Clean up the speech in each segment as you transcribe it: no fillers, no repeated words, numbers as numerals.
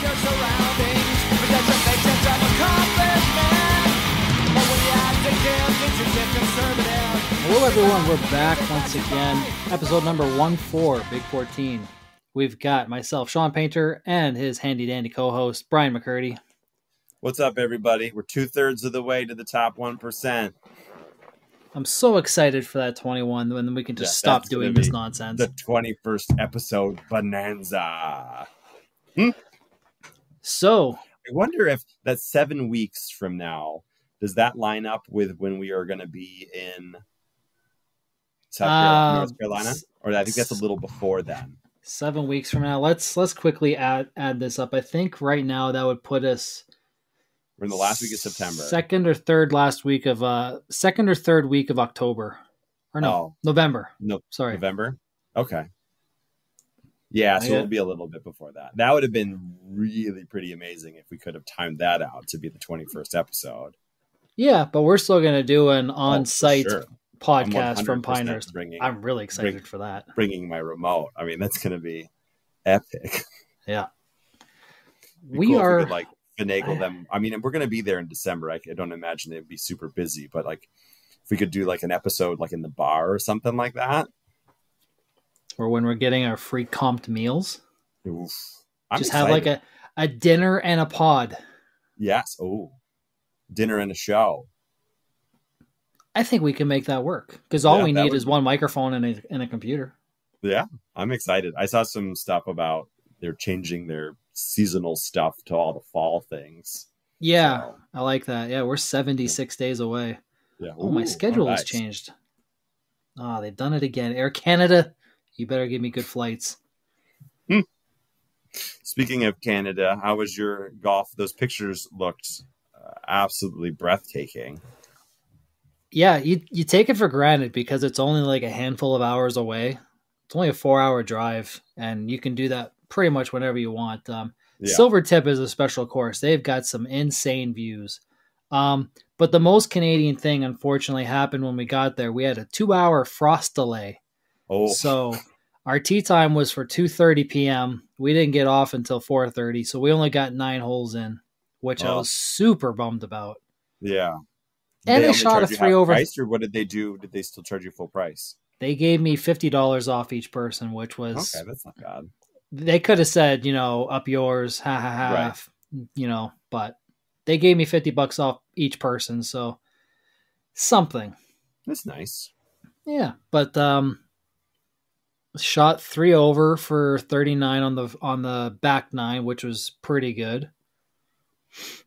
your surroundings, because it makes a job accomplishment. But when you have to give, things you get conservative. Hello everyone, we're back once again. Episode number 14, Big 14. We've got myself, Sean Painter, and his handy dandy co-host, Brian McCurdy. What's up, everybody? We're 2/3 of the way to the top 1%. I'm so excited for that 21 when we can just stop doing this nonsense. The 21st episode bonanza. So, I wonder if that's 7 weeks from now. Does that line up with when we are going to be in North Carolina? Or I think that's a little before then. 7 weeks from now. Let's quickly add this up. I think right now that would put us. We're in the last week of September. Second or third week of October. Or no, November. No, sorry. November? Okay. Yeah, so it'll be a little bit before that. That would have been really pretty amazing if we could have timed that out to be the 21st episode. Yeah, but we're still going to do an on-site podcast from I'm Pinehurst. I'm really excited for that. Bringing my remote. I mean, that's going to be epic. Yeah. We are... Could, finagle them. I mean, we're going to be there in December. I don't imagine it'd be super busy, but if we could do an episode in the bar or something like that. Or when we're getting our free comped meals. Oof. Just excited. Have a dinner and a pod. Yes. Oh, dinner and a show. I think we can make that work because all we need is one microphone and a computer. Yeah, I'm excited. I saw some stuff about they're changing their seasonal stuff to all the fall things. Yeah, so. I like that. Yeah, we're 76 days away. Yeah. Oh, my schedule has changed. Oh, they've done it again. Air Canada, you better give me good flights. Speaking of Canada, how was your golf? Those pictures looked absolutely breathtaking. Yeah, you take it for granted because it's only a handful of hours away. It's only a 4-hour drive, and you can do that pretty much whenever you want. Silvertip is a special course. They've got some insane views. But the most Canadian thing, unfortunately, happened when we got there. We had a 2-hour frost delay. Oh. So our tee time was for 2:30 p.m. We didn't get off until 4:30, so we only got 9 holes in, which I was super bummed about. Yeah. And they shot a 3 over. Price, or what did they do? Did they still charge you full price? They gave me $50 off each person, which was... Okay, that's not bad. They could have said, up yours, ha ha ha, right. But they gave me $50 off each person, so something. That's nice. Yeah, but shot 3 over for 39 on the back 9, which was pretty good.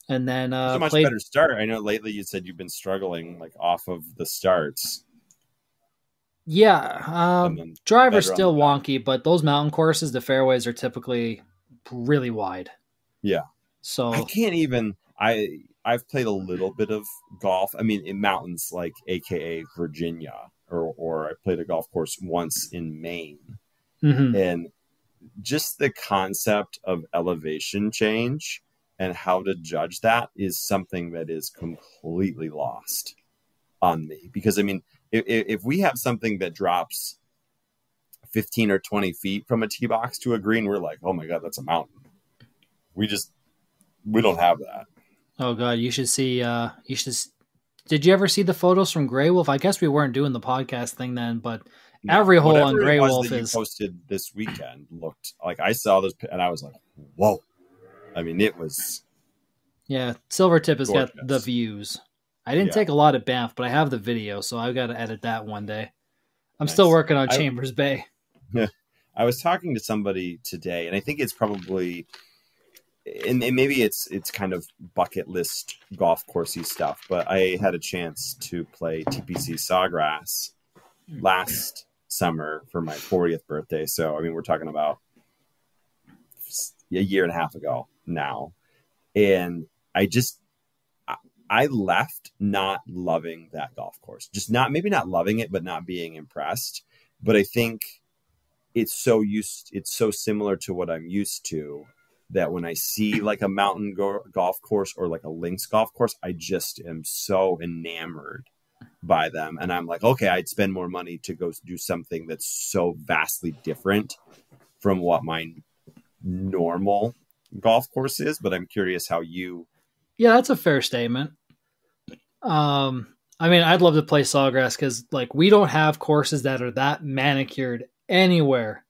And then it's a much better start. I know lately you said you've been struggling off of the starts. Yeah, driver's still wonky, but those mountain courses, the fairways are typically really wide. Yeah. So I can't even. I've played a little bit of golf. I mean, in mountains AKA Virginia, or I played a golf course once in Maine, and just the concept of elevation change and how to judge that is something that is completely lost on me. Because I mean, if we have something that drops 15 or 20 feet from a tee box to a green, we're like, oh my God, that's a mountain. We don't have that. Oh God, you should see, did you ever see the photos from Grey Wolf? I guess we weren't doing the podcast thing then, but every hole on Grey Wolf that is... you posted this weekend looked like, I saw this and I was like, whoa. I mean, it was... Yeah, Silvertip has got the views. I didn't take a lot of Banff, but I have the video, so I've got to edit that one day. I'm still working on Chambers Bay. Yeah, I was talking to somebody today, and I think it's probably, and maybe it's kind of bucket list golf coursey stuff, but I had a chance to play TPC Sawgrass last summer for my 40th birthday. So, I mean, we're talking about a year and a half ago now. And I left not loving that golf course, maybe not loving it, but not being impressed. But I think it's so similar to what I'm used to that when I see a mountain golf course or a links golf course, I just am so enamored by them. And I'm like, okay, I'd spend more money to go do something that's so vastly different from what my normal golf course is, but I'm curious how you. Yeah, that's a fair statement. I mean, I'd love to play Sawgrass because, like, we don't have courses that are that manicured anywhere.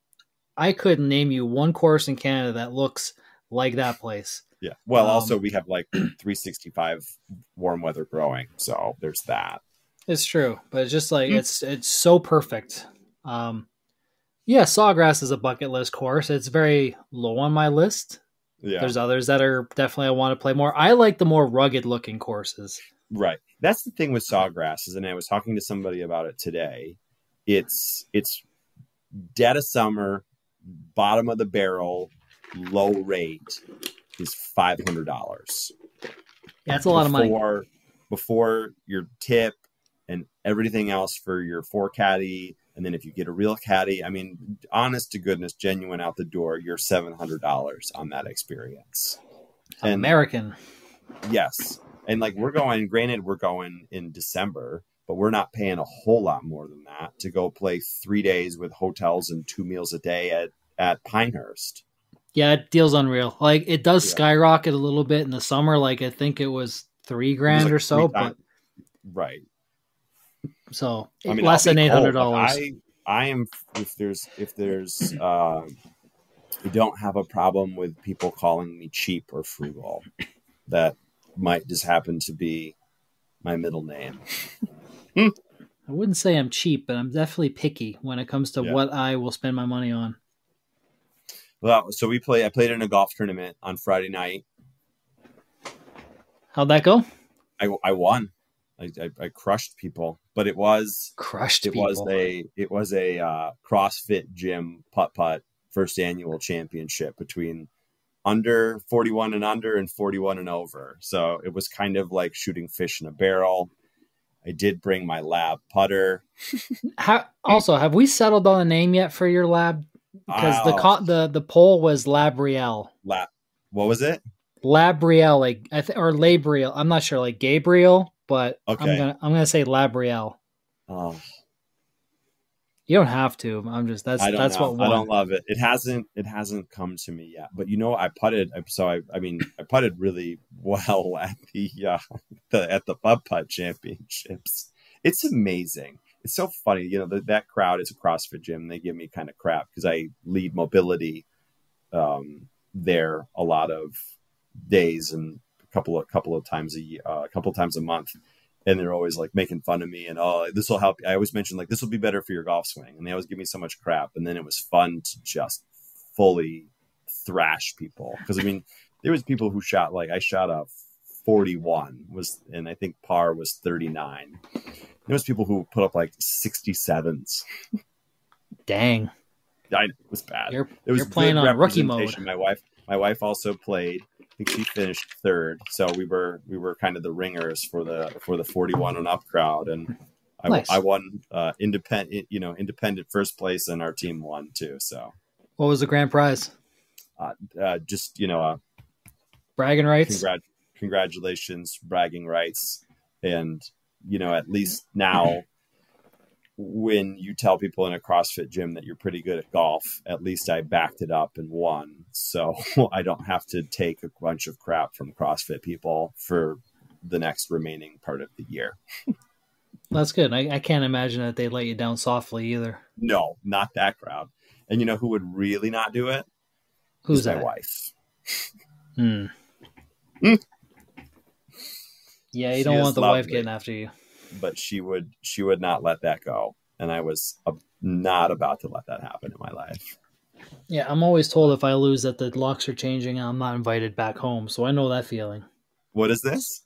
I couldn't name you one course in Canada that looks like that place. Yeah. Well, also we have like 365 warm weather growing, so there's that. It's true, but it's just like it's so perfect. Yeah, Sawgrass is a bucket list course. It's very low on my list. Yeah. There's others that are definitely I want to play more. I like the more rugged looking courses. Right. That's the thing with Sawgrass, and I was talking to somebody about it today. It's dead of summer, bottom of the barrel, low rate is $500. Yeah, it's a lot of money. Before your tip and everything else for your 4 caddy, and then if you get a real caddy, I mean, honest to goodness, genuine out the door, you're $700 on that experience. And American. yes. And like we're going in December, but we're not paying a whole lot more than that to go play 3 days with hotels and 2 meals a day at Pinehurst. Yeah, it deal's unreal. Like it does skyrocket a little bit in the summer. Like I think it was $3,000 or so, but right. So I mean, less than $800. Like, I am if there's I don't have a problem with people calling me cheap or frugal. That might just happen to be my middle name. I wouldn't say I'm cheap, but I'm definitely picky when it comes to what I will spend my money on. Well, so I played in a golf tournament on Friday night. How'd that go? I won. I crushed people, but it was a CrossFit gym putt first annual championship between under 41 and under and 41 and over. So it was kind of like shooting fish in a barrel. I did bring my lab putter. Also, have we settled on a name yet for your lab? Because the poll was Labriel. What was it? Labriel, like or Labriel. I'm not sure, like Gabriel, but okay. I'm gonna say Labriel. Oh, you don't have to. I'm just that's what won. I don't love it. It hasn't come to me yet. But I putted. So I putted really well at the putt championships. It's amazing. It's so funny. That crowd is a CrossFit gym. They give me kind of crap because I lead mobility there a lot of days and a couple of times a year, a couple of times a month. And they're always like making fun of me and, this will help. I always mention like, this will be better for your golf swing. And they always give me so much crap. And then it was fun to just fully thrash people. Cause there was people who shot, like I shot a 41 and I think par was 39. There was people who put up like 67s. Dang. It was bad. You're playing on rookie mode. My wife also played. I think she finished third, so we were kind of the ringers for the 41 and up crowd, and I won independent first place, and our team won too. So, what was the grand prize? Just bragging rights. Congratulations, bragging rights, and at least now, when you tell people in a CrossFit gym that you're pretty good at golf, at least I backed it up and won. So I don't have to take a bunch of crap from CrossFit people for the next remaining part of the year. That's good. I can't imagine that they let you down softly either. No, not that crowd. And who would really not do it? Who's my that? wife. Yeah, you don't want the wife getting after you. But she would not let that go. And I was not about to let that happen in my life. Yeah, I'm always told if I lose that the locks are changing and I'm not invited back home. So I know that feeling. What is this?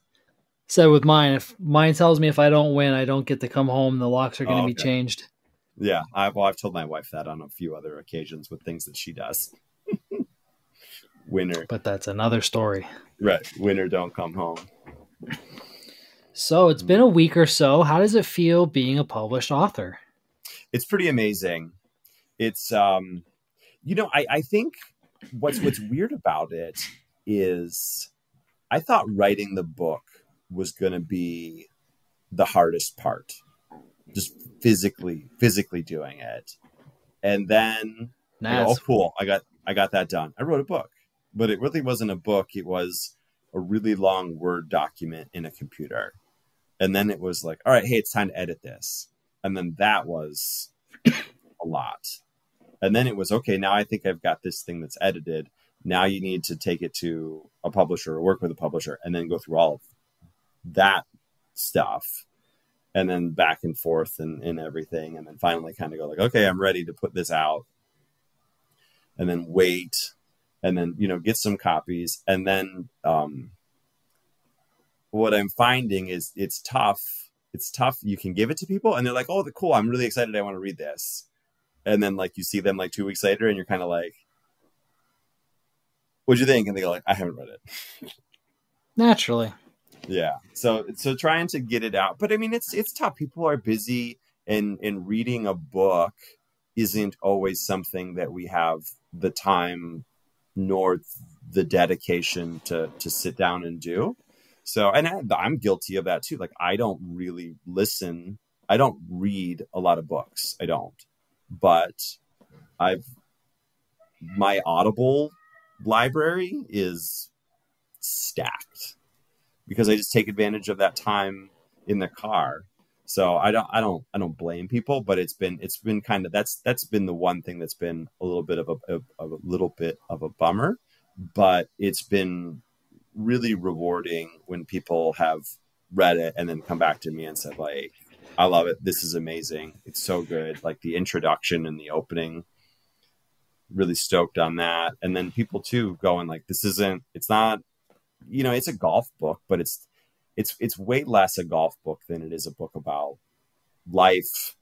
So with mine, if mine tells me if I don't win, I don't get to come home, the locks are going to be changed. Yeah, I've told my wife that on a few other occasions with things that she does. Winner. But that's another story. Right. Winner don't come home. So it's been a week or so. How does it feel being a published author? It's pretty amazing. It's, I think what's weird about it is I thought writing the book was going to be the hardest part, just physically doing it. And then, cool. I got that done. I wrote a book. but it really wasn't a book. It was a really long Word document in a computer. And then it was like, all right, hey, it's time to edit this. And then that was a lot. And then it was, okay, now I think I've got this thing that's edited. Now you need to take it to a publisher or work with a publisher and then go through all of that stuff. And then back and forth and everything. And then finally kind of go like, okay, I'm ready to put this out. And then wait. And then, get some copies. And then what I'm finding is it's tough. It's tough. You can give it to people and they're like, oh, cool. I'm really excited. I want to read this. And then like you see them like 2 weeks later and you're kind of like, what'd you think? And they go like, I haven't read it. Naturally. Yeah. So trying to get it out. But I mean, it's tough. People are busy and reading a book isn't always something that we have the time nor the dedication to sit down and do. So, and I'm guilty of that too. Like, I don't really listen. I don't read a lot of books. I don't. But my Audible library is stacked because I just take advantage of that time in the car. So I don't blame people, but it's been kind of, that's been the one thing that's been a little bit of a bummer, but it's been really rewarding when people have read it and then come back to me and said like, I love it. This is amazing. It's so good. Like the introduction and the opening, really stoked on that. And then people too going like, it's not, it's a golf book, but it's way less a golf book than it is a book about life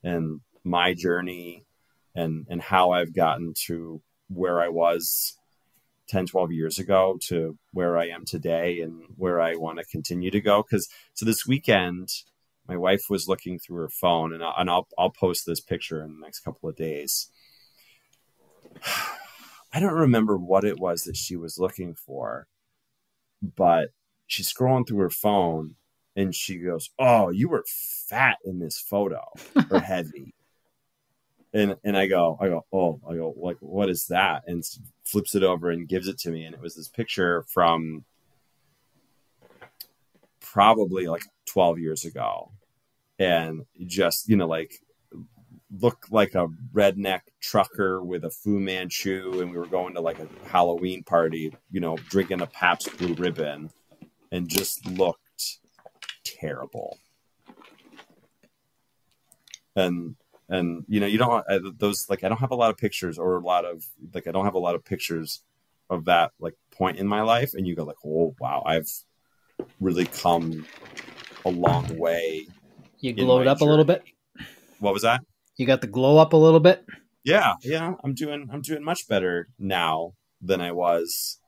and my journey and how I've gotten to where I was 10, 12 years ago to where I am today and where I want to continue to go. So this weekend, my wife was looking through her phone and I'll post this picture in the next couple of days. I don't remember what it was that she was looking for, but she's scrolling through her phone and she goes, oh, you were fat in this photo or heavy. And I go, like, what is that? And flips it over and gives it to me. And it was this picture from probably like 12 years ago. And just, like looked like a redneck trucker with a Fu Manchu. And we were going to like a Halloween party, drinking a Pabst Blue Ribbon and just looked terrible. And you don't those, like, I don't have a lot of pictures or I don't have a lot of pictures of that like point in my life. And you go like, oh, wow, I've really come a long way. You glowed up a little bit. What was that? You got the glow up a little bit. Yeah. I'm doing much better now than I was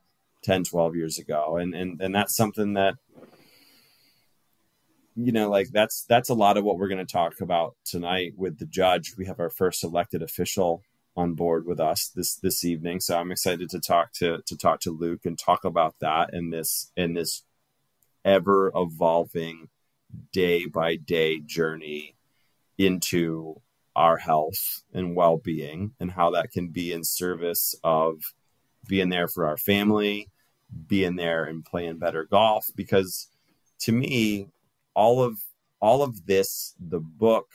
10, 12 years ago. And that's something that, like that's a lot of what we're going to talk about tonight with the judge. We have our first elected official on board with us this evening. So I'm excited to talk to Luke and talk about that in this ever evolving day by day journey into our health and well-being and how that can be in service of being there for our family, being there and playing better golf. Because to me, all of this, the book,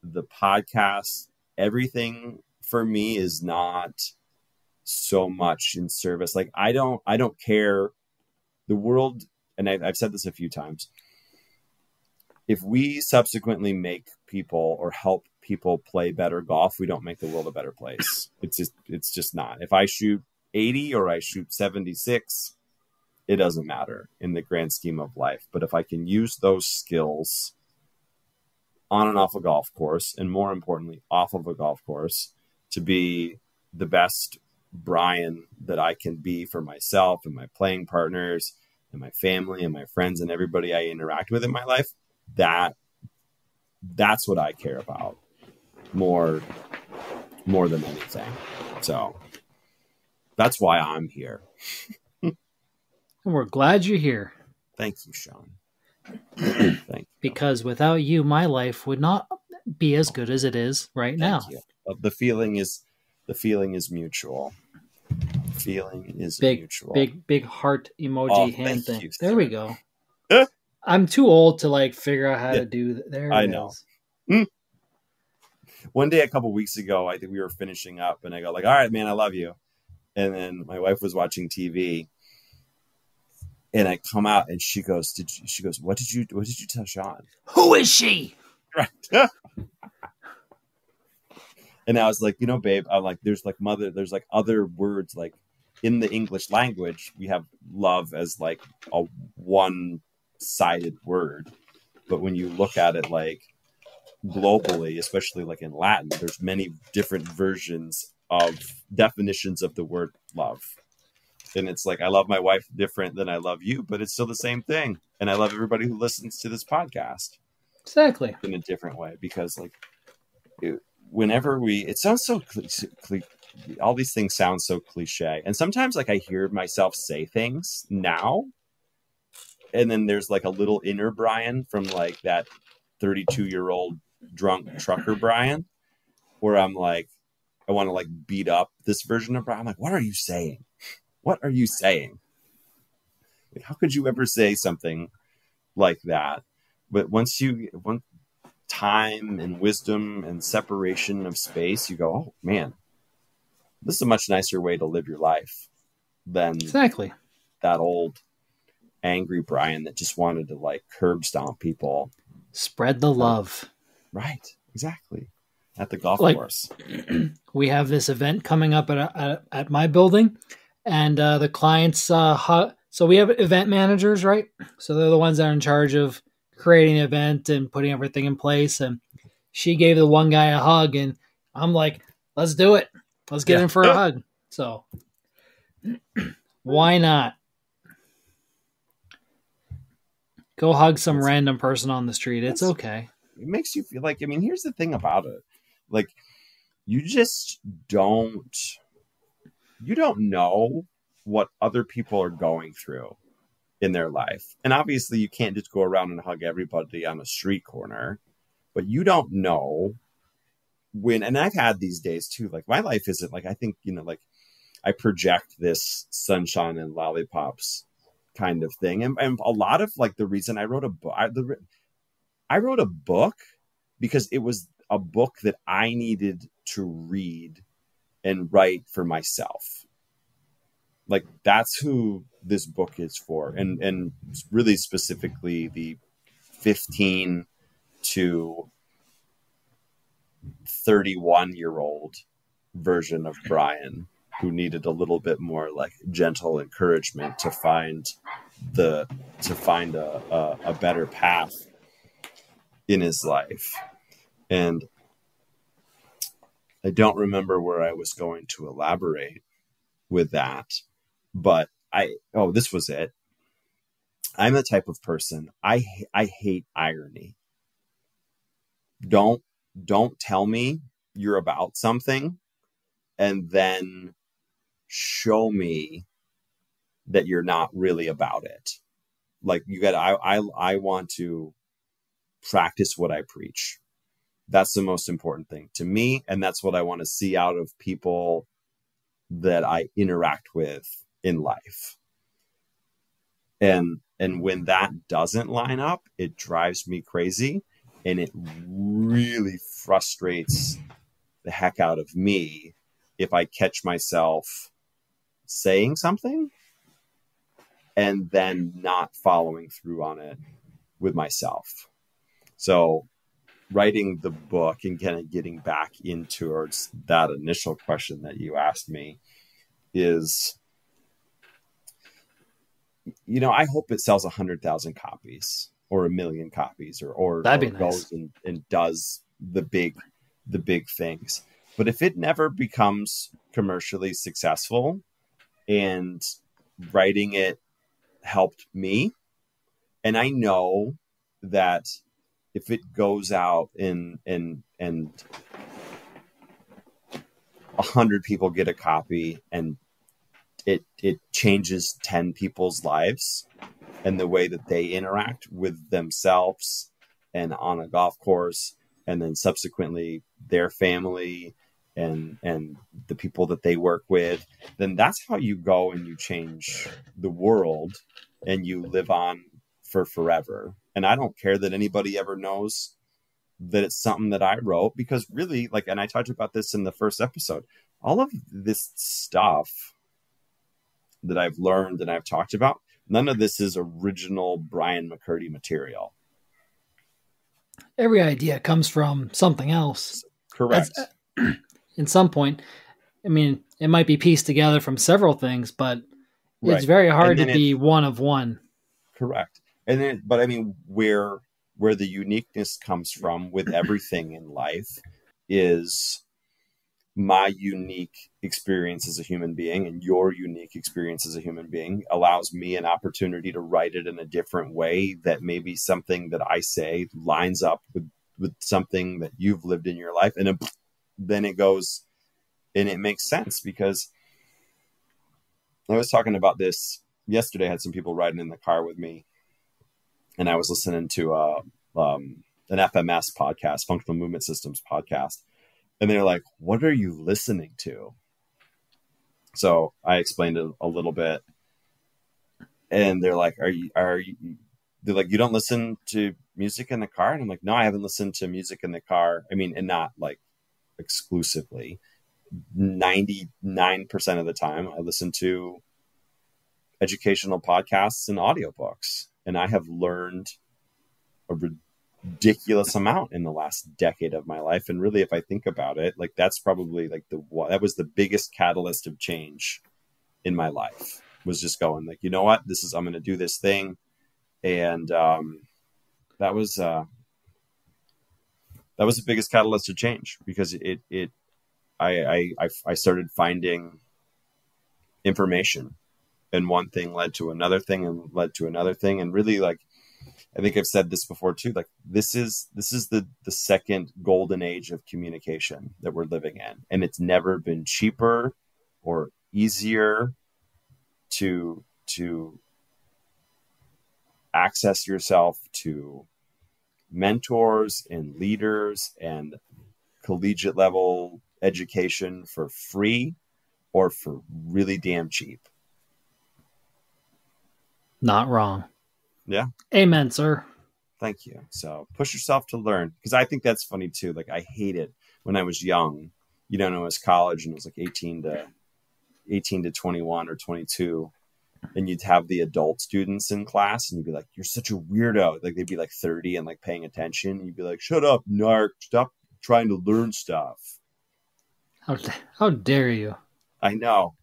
the podcast, everything for me is not so much in service. Like I don't care the world. And I've said this a few times. If we subsequently make people or help people play better golf, we don't make the world a better place. It's just not. If I shoot 80 or I shoot 76, it doesn't matter in the grand scheme of life. But if I can use those skills on and off a golf course, and more importantly, off of a golf course, to be the best Brian that I can be for myself and my playing partners and my family and my friends and everybody I interact with in my life, that's what I care about more than anything. So that's why I'm here. And we're glad you're here. Thank you, Sean. Thank you. Because without you, my life would not be as good as it is right now. You. The feeling is mutual. feeling is big, mutual. big heart emoji Oh, hand thank thing. you, There sir. we go. I'm too old to like figure out how Yeah, to do. There I it know. is. One day, a couple weeks ago, I think we were finishing up, and I go like, "All right, man, I love you." And then my wife was watching TV, and I come out, and she goes, She goes, what did you tell Sean? Who is she? Right. And I was like, babe, I'm like, there's like other words, like in the English language, we have love as like a one-sided word. But when you look at it like globally, especially like in Latin, there's many different versions of definitions of the word love. And it's like, I love my wife different than I love you, but it's still the same thing. And I love everybody who listens to this podcast. Exactly. In a different way, because like whenever it sounds so all these things sound so cliche, and sometimes like I hear myself say things now, and then there's like a little inner Brian from like that 32-year-old drunk trucker Brian, where I'm like, I want to like beat up this version of Brian. I'm like, what are you saying? What are you saying? Like, how could you ever say something like that? But once time and wisdom and separation of space, you go, oh man, this is a much nicer way to live your life than exactly that old angry Brian that just wanted to like curb stomp people. Spread the love. Right. Exactly. At the golf course. We have this event coming up at my building, and the clients, so we have event managers, right? So they're the ones that are in charge of creating an event and putting everything in place. And she gave the one guy a hug, and I'm like, let's do it. Let's get in for a hug. So why not? Go hug some random person on the street. It's okay. It makes you feel like, here's the thing about it. Like, you just don't know what other people are going through in their life. And obviously you can't just go around and hug everybody on a street corner, but you don't know when, and I've had these days too, like my life isn't like, I think, like I project this sunshine and lollipops kind of thing. And a lot of like the reason I wrote a book, I wrote a book because it was a book that I needed to read and write for myself. Like that's who this book is for. And really specifically the 15 to 31-year-old version of Brian, who needed a little bit more like gentle encouragement to find a better path in his life. And I don't remember where I was going to elaborate with that, but this was it. I'm the type of person, I hate irony. Don't tell me you're about something and then show me that you're not really about it. Like I want to practice what I preach. That's the most important thing to me. And that's what I want to see out of people that I interact with in life. And when that doesn't line up, it drives me crazy. And it really frustrates the heck out of me if I catch myself saying something and then not following through on it with myself. So writing the book and kind of getting back into that initial question that you asked me is, I hope it sells 100,000 copies or 1 million copies or That'd be goes nice. and does the big things. But if it never becomes commercially successful, and writing it helped me, and I know that if it goes out and 100 people get a copy and it changes 10 people's lives and the way that they interact with themselves and on a golf course, and then subsequently their family and the people that they work with, then that's how you go and you change the world and you live on for forever. And I don't care that anybody ever knows that it's something that I wrote, because really, like, and I talked about this in the first episode, all of this stuff that I've learned and I've talked about, none of this is original Brian McCurdy material. Every idea comes from something else. Correct. In some point, I mean, it might be pieced together from several things, but it's very hard to be one of one. Correct. And then, but I mean, where the uniqueness comes from with everything in life is my unique experience as a human being, and your unique experience as a human being allows me an opportunity to write it in a different way, that maybe something that I say lines up with something that you've lived in your life. And then it goes and it makes sense, because I was talking about this yesterday. I had some people riding in the car with me, and I was listening to an FMS podcast, Functional Movement Systems podcast. And they're like, what are you listening to? So I explained it a little bit. And they're like, they're like, you don't listen to music in the car? And I'm like, no, I haven't listened to music in the car. I mean, and not like exclusively. 99% of the time I listen to educational podcasts and audiobooks. And I have learned a ridiculous amount in the last decade of my life. And really, if I think about it, like, that's probably like that was the biggest catalyst of change in my life, was just going like, you know what, I'm going to do this thing. And that was the biggest catalyst of change, because I started finding information, and one thing led to another thing and led to another thing. And really, like, I think I've said this before too, like, this is the second golden age of communication that we're living in. And it's never been cheaper or easier to access yourself to mentors and leaders and collegiate level education for free or for really damn cheap. Not wrong. Yeah. Amen, sir. Thank you. So push yourself to learn, because I think that's funny too. Like, I hated when I was young, you know, when it was college and it was like 18 to 21 or 22. And you'd have the adult students in class and you'd be like, you're such a weirdo. Like, they'd be like 30 and like paying attention. You'd be like, shut up, narc, stop trying to learn stuff. How dare you? I know.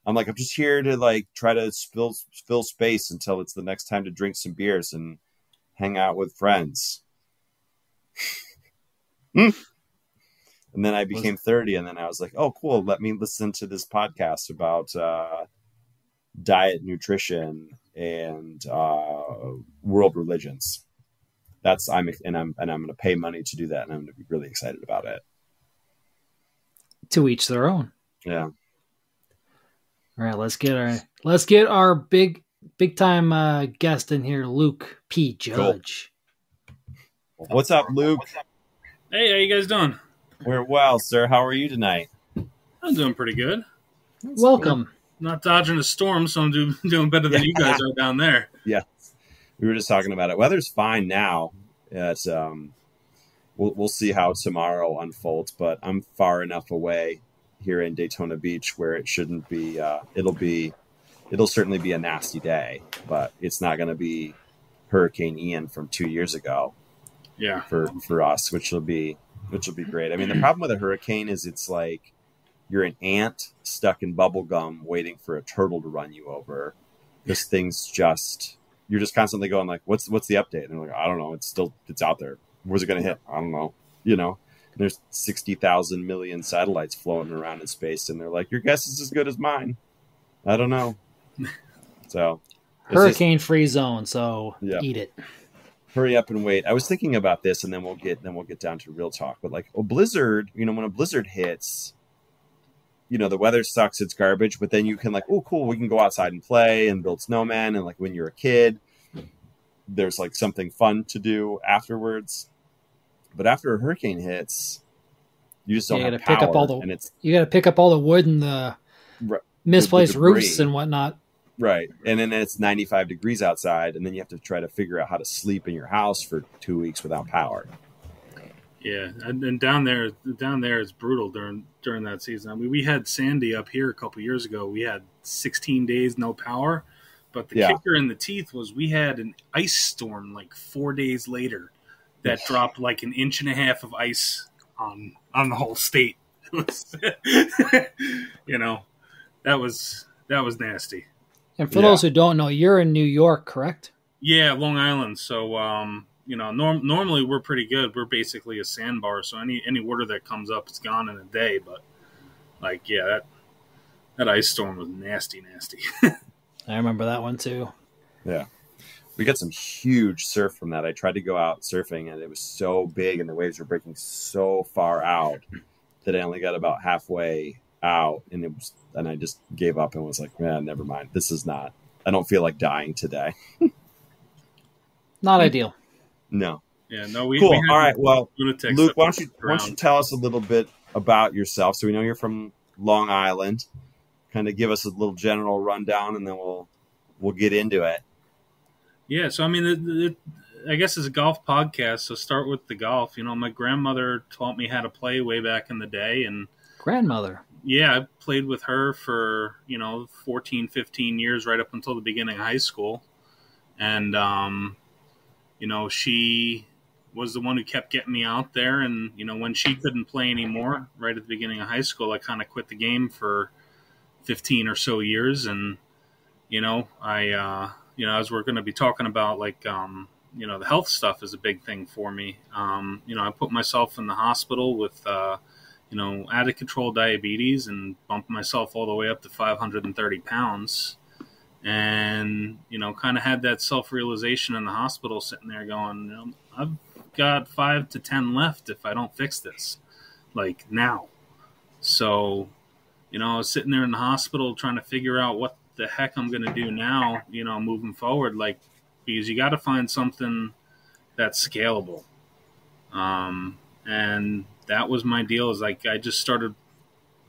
I'm like, I'm just here to like try to fill space until it's the next time to drink some beers and hang out with friends. And then I became 30, and then I was like, oh, cool. Let me listen to this podcast about diet, nutrition, and world religions. I'm going to pay money to do that, and I'm going to be really excited about it. To each their own. Yeah. All right, let's get our big time guest in here, Luke P. Judge. Cool. What's up, Luke? Hey, how you guys doing? We're well, sir. How are you tonight? I'm doing pretty good. Welcome. Cool. Not dodging a storm, so I'm doing better than you guys are down there. Yeah, we were just talking about it. Weather's fine now. It's we'll see how tomorrow unfolds, but I'm far enough away here in Daytona Beach where it shouldn't be. It'll certainly be a nasty day, but it's not going to be Hurricane Ian from 2 years ago. Yeah, for us, which will be great. I mean, the problem with a hurricane is it's like you're an ant stuck in bubble gum waiting for a turtle to run you over. This thing's you're just constantly going like, what's the update? And they're like, I don't know. It's out there. Where's it going to hit? I don't know. You know, and there's 60,000 million satellites floating around in space. And they're like, your guess is as good as mine. I don't know. So hurricane free zone. So yeah. Eat it. Hurry up and wait. I was thinking about this, and then we'll get down to real talk. But like a blizzard, you know, when a blizzard hits, you know, the weather sucks, it's garbage, but then you can like, oh, cool, we can go outside and play and build snowmen. And like when you're a kid, there's like something fun to do afterwards. But after a hurricane hits, You just don't you have got to pick up power, all the and it's you got to pick up all the wood and the misplaced debris. roofs and whatnot. Right. And then it's 95 degrees outside, and then you have to try to figure out how to sleep in your house for 2 weeks without power. Yeah, and down there it's brutal during that season. I mean, we had Sandy up here a couple years ago. We had 16 days no power, but the kicker in the teeth was we had an ice storm like 4 days later that dropped like 1.5 inches of ice on the whole state. You know, that was nasty. And for those who don't know, you're in New York, correct? Yeah, Long Island. So, you know, normally we're pretty good. We're basically a sandbar, so any water that comes up, it's gone in a day. But, like, yeah, that ice storm was nasty. I remember that one, too. Yeah. We got some huge surf from that. I tried to go out surfing, and it was so big, and the waves were breaking so far out that I only got about halfway out, and I just gave up and was like, man, never mind. This is not. I don't feel like dying today. Not ideal. No. Yeah, no. We cool. We All right. Well, Luke, why don't you tell us a little bit about yourself? So we know you're from Long Island. Kind of give us a little general rundown, and then we'll get into it. Yeah. So I mean, I guess it's a golf podcast. So start with the golf. You know, my grandmother taught me how to play way back in the day, and grandmother. Yeah, I played with her for 14, 15 years, right up until the beginning of high school, and she was the one who kept getting me out there. And, when she couldn't play anymore, right at the beginning of high school, I kind of quit the game for 15 or so years. And, as we're going to be talking about, like, the health stuff is a big thing for me. I put myself in the hospital with, out of control diabetes and bumped myself all the way up to 530 pounds. And, kind of had that self-realization in the hospital, sitting there going, I've got 5 to 10 left if I don't fix this, like, now. So, I was sitting there in the hospital trying to figure out what the heck I'm going to do now, moving forward, like, because you got to find something that's scalable. And that was my deal, is like, I just started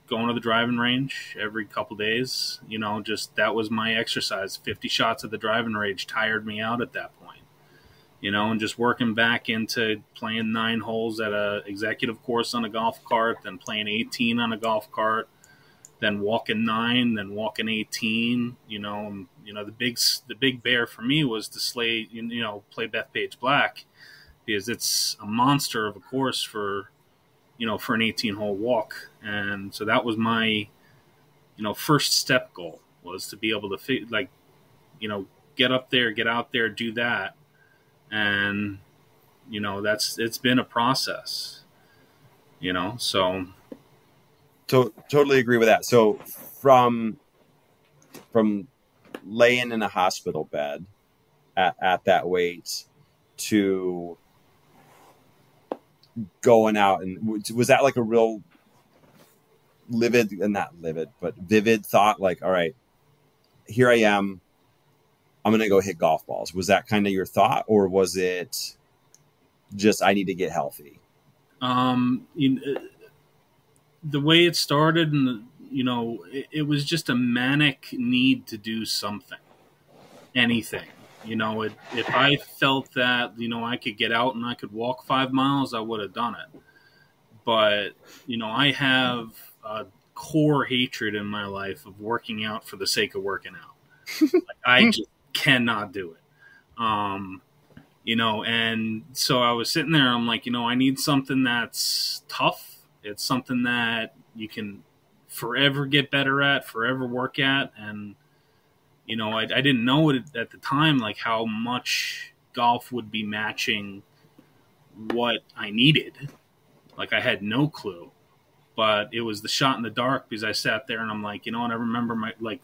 going to the driving range every couple days, just that was my exercise. 50 shots at the driving range tired me out at that point, and just working back into playing 9 holes at a executive course on a golf cart, then playing 18 on a golf cart, then walking 9, then walking 18, the big bear for me was to play Bethpage Black, because it's a monster of a course for an 18-hole walk. And so that was my, first step goal, was to be able to get up there, get out there, do that. And, it's been a process, so. Totally agree with that. So from laying in a hospital bed at that weight to going out, and was that like a real vivid thought, like, all right, here I am, I'm gonna go hit golf balls? Was that kind of your thought, or was it just, I need to get healthy? The way it started, and it was just a manic need to do something, anything. If I felt that, I could get out and I could walk 5 miles, I would have done it. But, I have a core hatred in my life of working out for the sake of working out. Like, I just cannot do it. And so I was sitting there, I'm like, I need something that's tough. It's something that you can forever get better at, forever work at. And, I didn't know it at the time, like, how much golf would be matching what I needed. Like, I had no clue, but it was the shot in the dark, because I sat there and I'm like, and I remember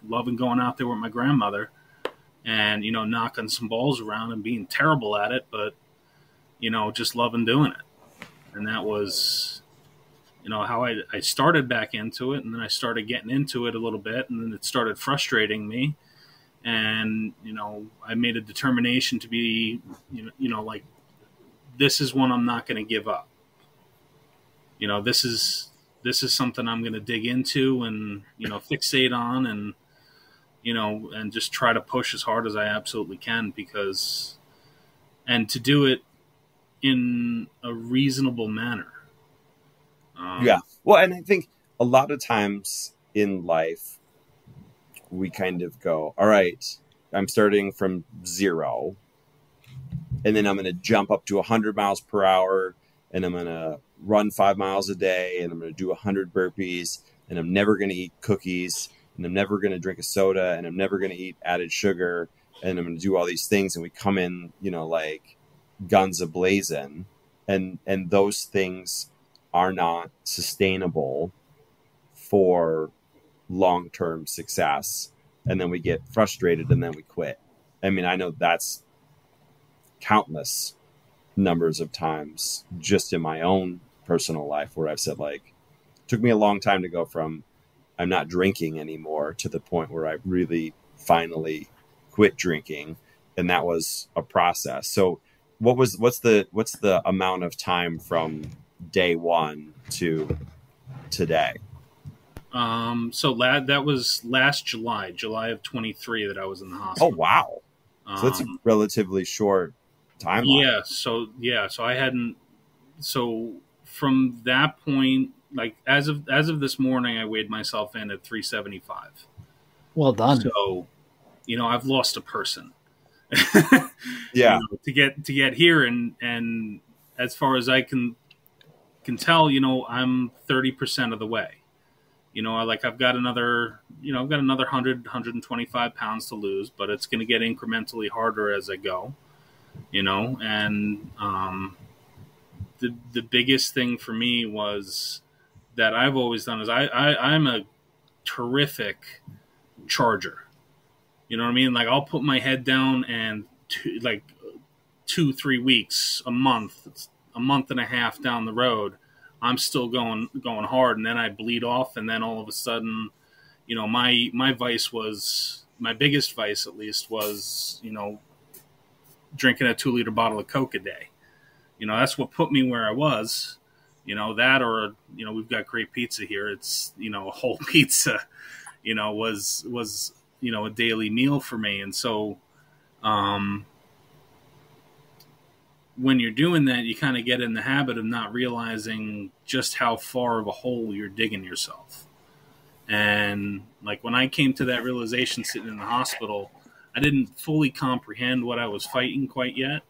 loving going out there with my grandmother and, knocking some balls around and being terrible at it, but, just loving doing it. And that was, how I started back into it. And then I started getting into it a little bit, and then it started frustrating me. And, I made a determination to be, like, this is one I'm not going to give up. you know, this is something I'm going to dig into and, you know, fixate on, and, you know, and just try to push as hard as I absolutely can, because, and to do it in a reasonable manner. Yeah. Well, and I think a lot of times in life, we kind of go, all right, I'm starting from 0, and then I'm going to jump up to 100 miles per hour, and I'm going to run 5 miles a day, and I'm going to do 100 burpees, and I'm never going to eat cookies, and I'm never going to drink a soda, and I'm never going to eat added sugar, and I'm going to do all these things. And we come in, you know, like guns a-blazing, and those things are not sustainable for long-term success. And then we get frustrated, and then we quit. I mean, I know that's countless numbers of times just in my own personal life where I've said, like, it took me a long time to go from I'm not drinking anymore to the point where I really finally quit drinking. And that was a process. So what's the amount of time from day one to today? So that was last July of 23 that I was in the hospital. Oh, wow. So that's a relatively short timeline. So I hadn't, so from that point, like as of this morning, I weighed myself in at 375. Well done. So, you know, I've lost a person. Yeah. You know, to get here, and as far as I can tell, you know, I'm 30% of the way. You know, I've got another 125 pounds to lose, but it's going to get incrementally harder as I go, you know. And the biggest thing for me was that I've always done is I'm a terrific charger. You know what I mean? Like, I'll put my head down, and 2-3 weeks, a month and a half down the road, I'm still going hard, and then I bleed off, and then all of a sudden, you know, my vice was, my biggest vice at least was, you know, drinking a 2-liter bottle of Coke a day. You know, that's what put me where I was. You know, that, or, you know, we've got great pizza here. It's, you know, a whole pizza, you know, was you know, a daily meal for me. And so when you're doing that, you kind of get in the habit of not realizing just how far of a hole you're digging yourself. And like, when I came to that realization sitting in the hospital, I didn't fully comprehend what I was fighting quite yet.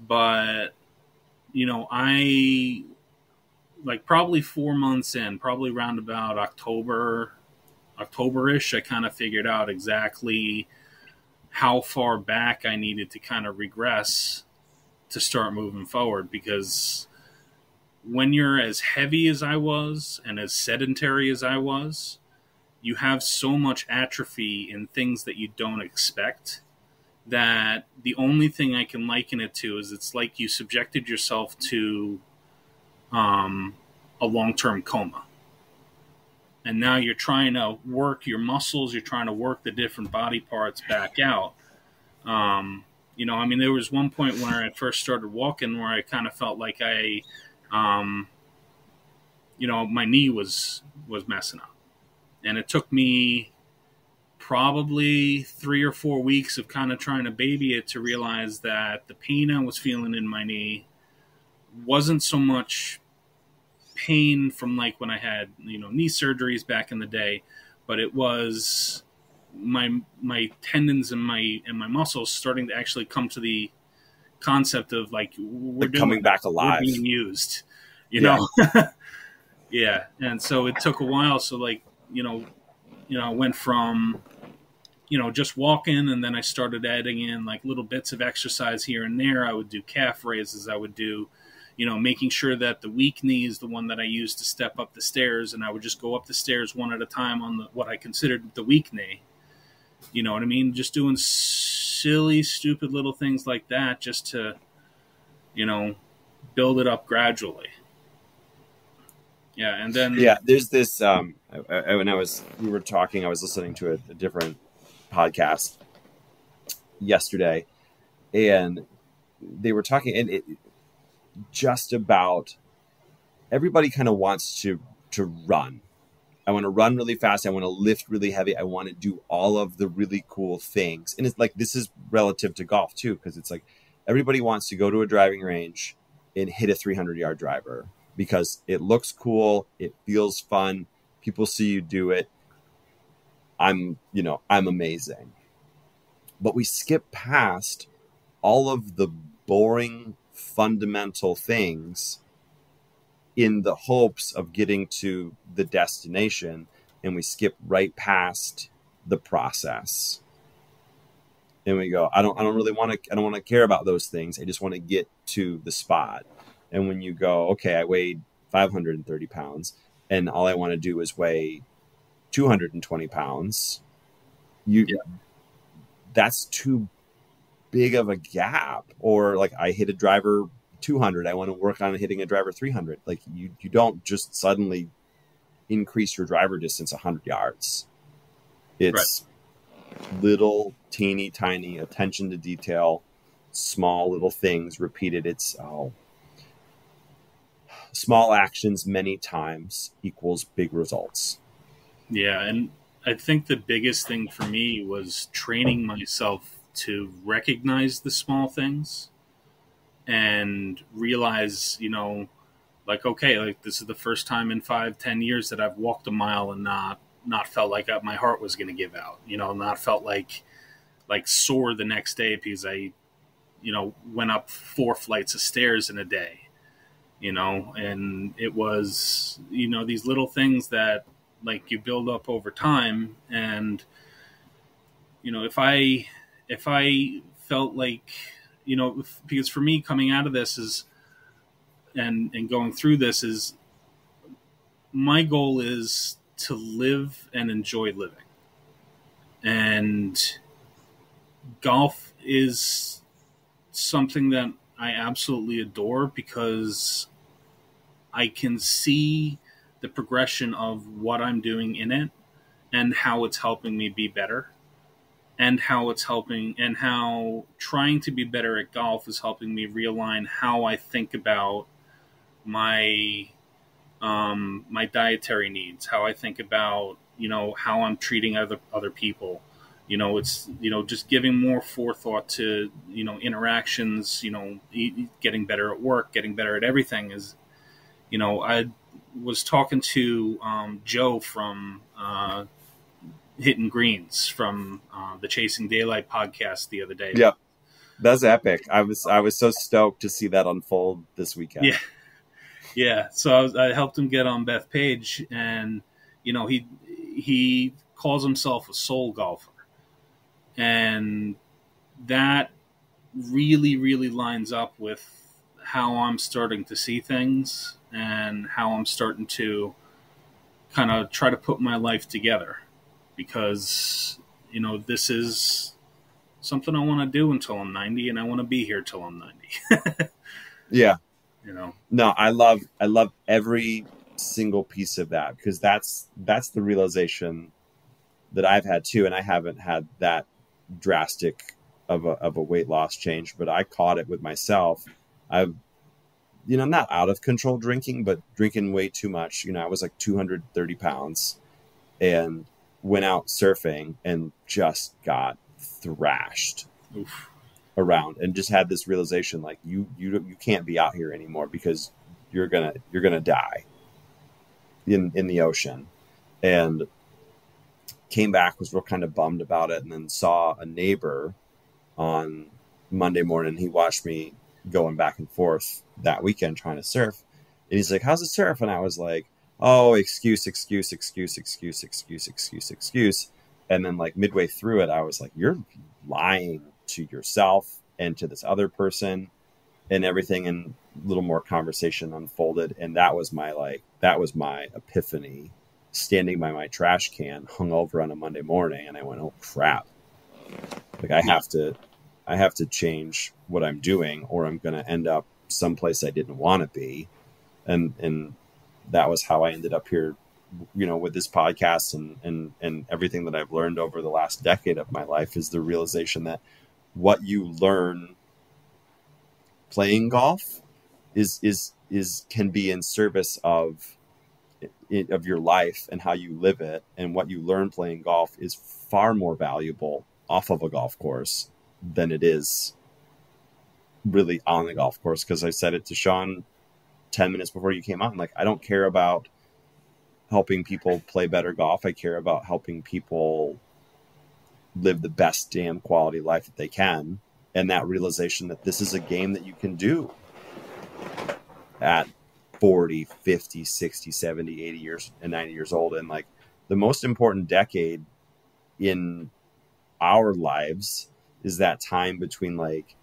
But, you know, I, like, probably 4 months in, probably around about October-ish, I kind of figured out exactly how far back I needed to kind of regress to start moving forward. Because when you're as heavy as I was and as sedentary as I was, you have so much atrophy in things that you don't expect, that the only thing I can liken it to is it's like you subjected yourself to a long-term coma. And now you're trying to work your muscles, you're trying to work the different body parts back out. You know, I mean, there was one point where I first started walking where I kind of felt like you know, my knee was messing up. And it took me probably 3 or 4 weeks of kind of trying to baby it to realize that the pain I was feeling in my knee wasn't so much pain from like when I had, you know, knee surgeries back in the day, but it was my tendons and my muscles starting to actually come to the concept of like, we're coming back alive, we're being used, you know. Yeah. And so it took a while. So like, you know, I went from, you know, just walking, and then I started adding in like little bits of exercise here and there. I would do calf raises. I would do, you know, making sure that the weak knee is the one that I use to step up the stairs, and I would just go up the stairs one at a time on what I considered the weak knee. You know what I mean? Just doing silly, stupid little things like that just to, you know, build it up gradually. Yeah, and then there's this. When we were talking, I was listening to a different podcast yesterday, and they were talking, and just about everybody kind of wants to run. I want to run really fast. I want to lift really heavy. I want to do all of the really cool things. And it's like, this is relative to golf too, because it's like everybody wants to go to a driving range and hit a 300-yard driver because it looks cool. It feels fun. People see you do it. I'm amazing. But we skip past all of the boring, fundamental things in the hopes of getting to the destination, and we skip right past the process. And we go, I don't want to care about those things. I just want to get to the spot. And when you go, okay, I weighed 530 pounds and all I want to do is weigh 220 pounds, that's too big of a gap. Or like, I hit a driver 200, I want to work on hitting a driver 300. Like, you don't just suddenly increase your driver distance 100 yards. It's little teeny tiny attention to detail, small little things repeated. It's small actions many times equals big results. Yeah, and I think the biggest thing for me was training myself to recognize the small things and realize, like, okay, like this is the first time in 5-10 years that I've walked a mile and not felt like my heart was going to give out, not felt like sore the next day because I, went up 4 flights of stairs in a day, and it was, these little things that like you build up over time. And, if I felt like, because for me coming out of this is, and going through this is, my goal is to live and enjoy living. And golf is something that I absolutely adore because I can see the progression of what I'm doing in it and how it's helping me be better, and how it's helping, and how trying to be better at golf is helping me realign how I think about my my dietary needs, how I think about, how I'm treating other people. It's, just giving more forethought to, interactions, getting better at work, getting better at everything is, I was talking to Joe from Hitting Greens from the Chasing Daylight podcast the other day. Yeah, that's epic. I was so stoked to see that unfold this weekend. Yeah. So I helped him get on Bethpage, and he calls himself a soul golfer, and that really, really lines up with how I'm starting to see things and how I'm starting to kind of try to put my life together, because this is something I want to do until I'm 90, and I want to be here till I'm 90. Yeah. No, I love every single piece of that, because that's the realization that I've had too. And I haven't had that drastic of a weight loss change, but I caught it with myself. I've, not out of control drinking, but drinking way too much. I was like 230 pounds and went out surfing and just got thrashed. Oof. Around, and just had this realization, like, you can't be out here anymore because you're gonna die in the ocean. And came back, was real kind of bummed about it, and then saw a neighbor on Monday morning. He watched me going back and forth that weekend trying to surf, and he's like, "How's the surf?" And I was like, "Oh, excuse." And then like midway through it, I was like, "You're lying to yourself and to this other person," and everything. And a little more conversation unfolded, and that was my epiphany, standing by my trash can hungover on a Monday morning. And I went, "Oh crap, like I have to change what I'm doing, or I'm going to end up someplace I didn't want to be." And that was how I ended up here, with this podcast and everything that I've learned over the last decade of my life, is the realization that what you learn playing golf is can be in service of your life and how you live it, and what you learn playing golf is far more valuable off of a golf course than it is really on the golf course. Because I said it to Sean 10 minutes before you came on, like, I don't care about helping people play better golf. I care about helping people live the best damn quality life that they can, and that realization that this is a game that you can do at 40, 50, 60, 70, 80 years and 90 years old. And like, the most important decade in our lives is that time between like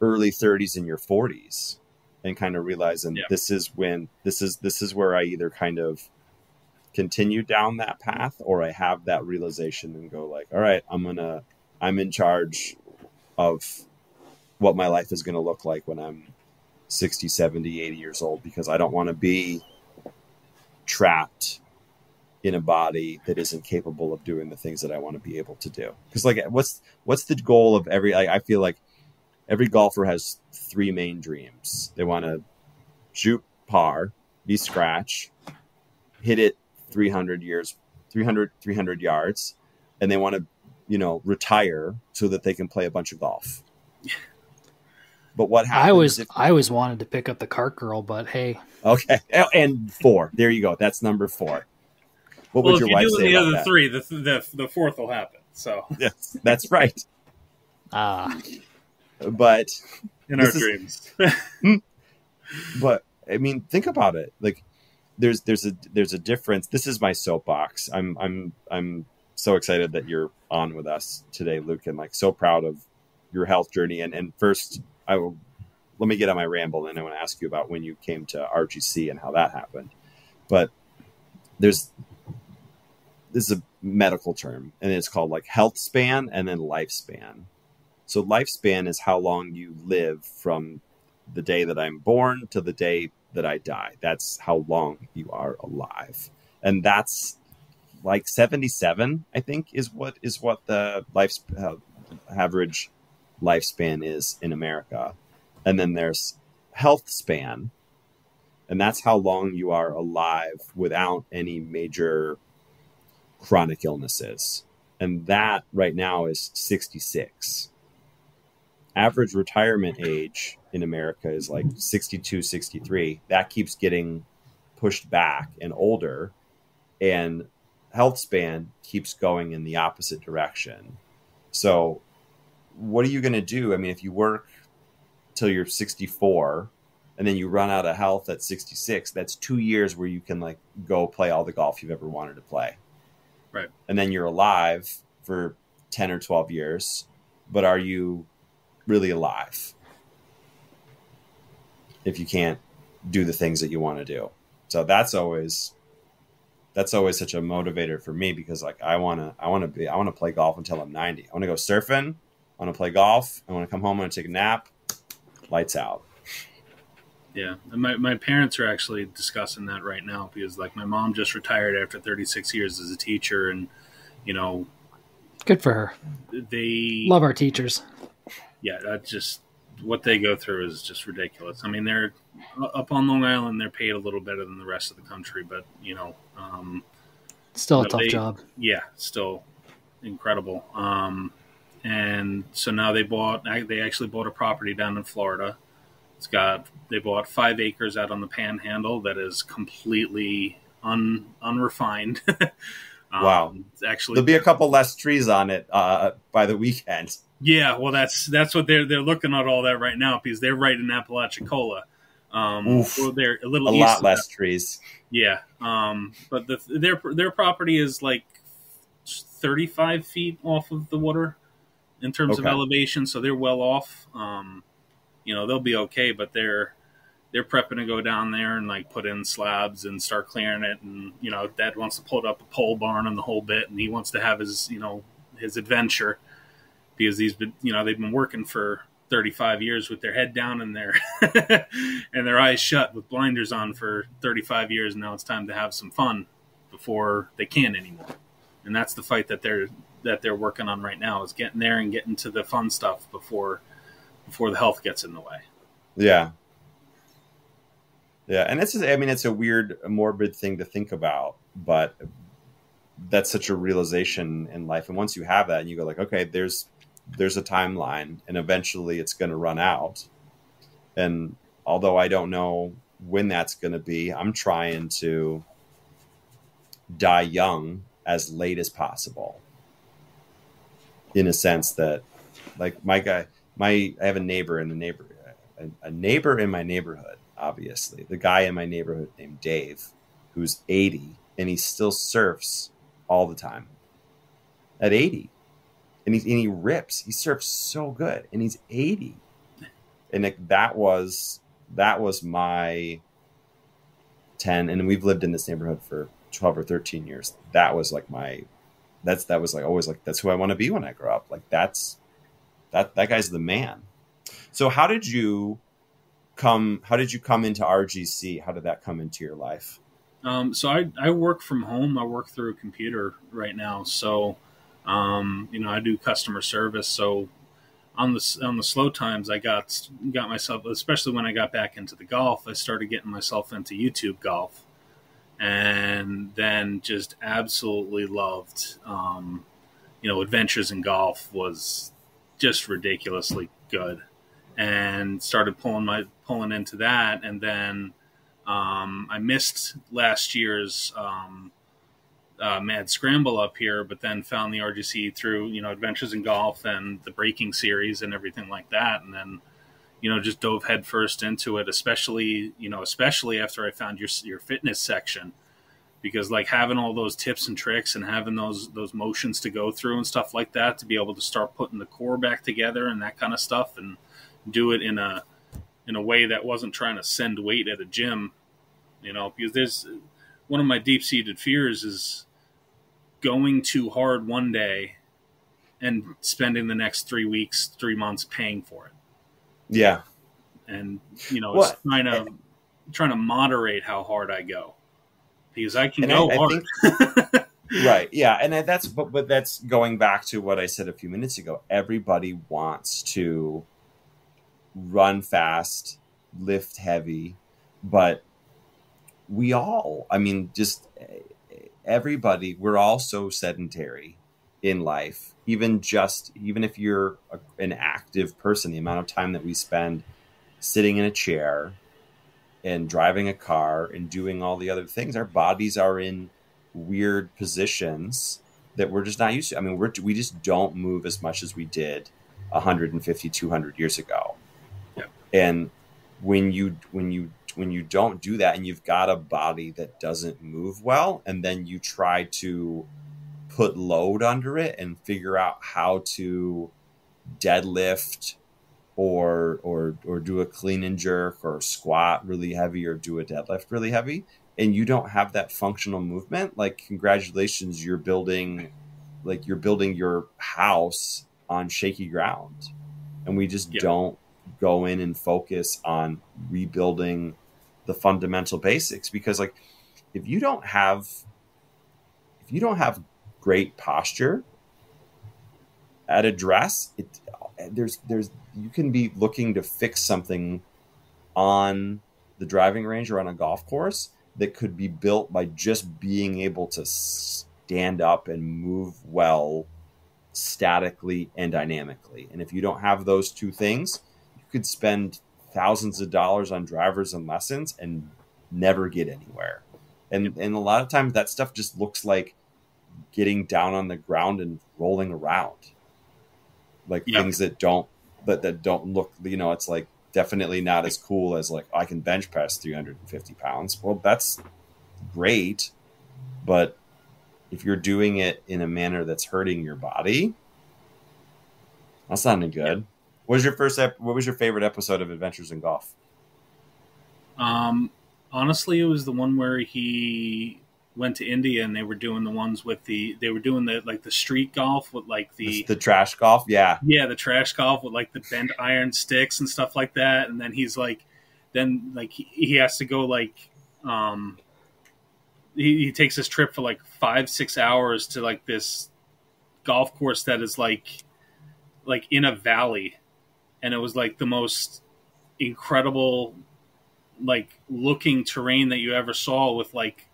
early 30s and your 40s, and kind of realizing this is where I either kind of continue down that path, or I have that realization and go like, all right, I'm in charge of what my life is going to look like when I'm 60, 70, 80 years old, because I don't want to be trapped in a body that isn't capable of doing the things that I want to be able to do. Because like, what's the goal of I feel like every golfer has three main dreams. They want to shoot par, be scratch, hit it 300 yards, and they want to, retire so that they can play a bunch of golf. But what happens? I always wanted to pick up the cart girl, but hey. Okay, and 4. There you go. That's number 4. What would your wife say about that? If you do the other 3, the fourth will happen. So yes, that's right. But in our dreams. But I mean, think about it. Like, there's a difference. This is my soapbox. I'm so excited that you're on with us today, Luke, and like so proud of your health journey. And first, let me get on my ramble, and I want to ask you about when you came to RGC and how that happened. But this is a medical term, and it's called like health span and then lifespan. So lifespan is how long you live from the day that I'm born to the day that I die. That's how long you are alive. And that's like 77, I think, is what the average lifespan is in America. And then there's health span, and that's how long you are alive without any major chronic illnesses. And that right now is 66. Average retirement age in America is like 62, 63. That keeps getting pushed back and older, and health span keeps going in the opposite direction. So what are you going to do? I mean, if you work till you're 64 and then you run out of health at 66, that's 2 years where you can like go play all the golf you've ever wanted to play. Right. And then you're alive for 10 or 12 years, but are you really alive if you can't do the things that you want to do? So that's always such a motivator for me, because like I want to play golf until I'm 90. I want to go surfing. I want to play golf. I want to come home. I want to take a nap. Lights out. Yeah. And my parents are actually discussing that right now, because like my mom just retired after 36 years as a teacher, and good for her. They love our teachers. Yeah, that's just what they go through is just ridiculous. I mean, they're up on Long Island, they're paid a little better than the rest of the country, but still a tough job. Yeah, still incredible. And so now they actually bought a property down in Florida. They bought 5 acres out on the Panhandle that is completely unrefined. Wow. Actually, there'll be a couple less trees on it by the weekend. Yeah, well, that's what they're looking at all that right now, because they're right in Apalachicola. Well, they're a little lot less trees. Yeah, but their property is like 35 feet off of the water in terms of elevation, so they're well off. They'll be okay, but they're prepping to go down there and like put in slabs and start clearing it. And Dad wants to put up a pole barn and the whole bit, and he wants to have his adventure, because they've been working for 35 years with their head down and their and their eyes shut with blinders on for 35 years. And now it's time to have some fun before they can't anymore. And that's the fight that they're working on right now, is getting there and getting to the fun stuff before the health gets in the way. Yeah. Yeah, and I mean, it's a weird, morbid thing to think about, but that's such a realization in life. And once you have that, and you go like, okay, there's a timeline, and eventually it's going to run out. And although I don't know when that's going to be, I'm trying to die young as late as possible. In a sense that, like I have a neighbor in a neighbor in my neighborhood. Obviously, the guy in my neighborhood named Dave, who's 80, and he still surfs all the time at 80, and he rips. He surfs so good, and he's 80, and that was my 10, and we've lived in this neighborhood for 12 or 13 years. That was like that was like always like, that's who I want to be when I grow up. Like that guy's the man. So how did you come into RGC? How did that come into your life? So I work from home. I work through a computer right now. So, I do customer service. So on the slow times, I got myself, especially when I got back into the golf, I started getting myself into YouTube golf, and then just absolutely loved, Adventures in Golf was just ridiculously good, and started pulling into that. And then I missed last year's Mad Scramble up here, but then found the RGC through Adventures in Golf and the Breaking series and everything like that, and then just dove headfirst into it, especially after I found your fitness section, because like having all those tips and tricks and having those motions to go through and stuff like that, to be able to start putting the core back together and that kind of stuff, and do it in a way that wasn't trying to send weight at a gym, because there's one of my deep-seated fears is going too hard one day and spending the next 3 months paying for it. Yeah. And, it's trying to moderate how hard I go, because I can go hard. Think, right. Yeah. And but that's going back to what I said a few minutes ago. Everybody wants to run fast, lift heavy, but everybody, we're all so sedentary in life. Even if you're an active person, the amount of time that we spend sitting in a chair and driving a car and doing all the other things, our bodies are in weird positions that we're just not used to. I mean, we just don't move as much as we did 150, 200 years ago. Yep. And when you don't do that, and you've got a body that doesn't move well, and then you try to put load under it and figure out how to deadlift or do a clean and jerk or squat really heavy or do a deadlift really heavy, and you don't have that functional movement, like, congratulations, you're building your house on shaky ground. And we just don't go in and focus on rebuilding the fundamental basics, because like if you don't have great posture at address, there's you can be looking to fix something on the driving range or on a golf course that could be built by just being able to stand up and move well statically and dynamically. And if you don't have those two things, you could spend thousands of dollars on drivers and lessons and never get anywhere. And a lot of times that stuff just looks like getting down on the ground and rolling around, like things that don't look, it's like definitely not as cool as like, I can bench press 350 pounds. Well, that's great, but if you're doing it in a manner that's hurting your body, that's not any good. What was your favorite episode of Adventures in Golf? Honestly, it was the one where he went to India and they were doing the ones with the street golf with like the trash golf. Yeah. Yeah. The trash golf with like the bent iron sticks and stuff like that. And then he's like, he has to go like, he takes this trip for like 5-6 hours to like this golf course that is like in a valley. And it was like the most incredible like looking terrain that you ever saw with like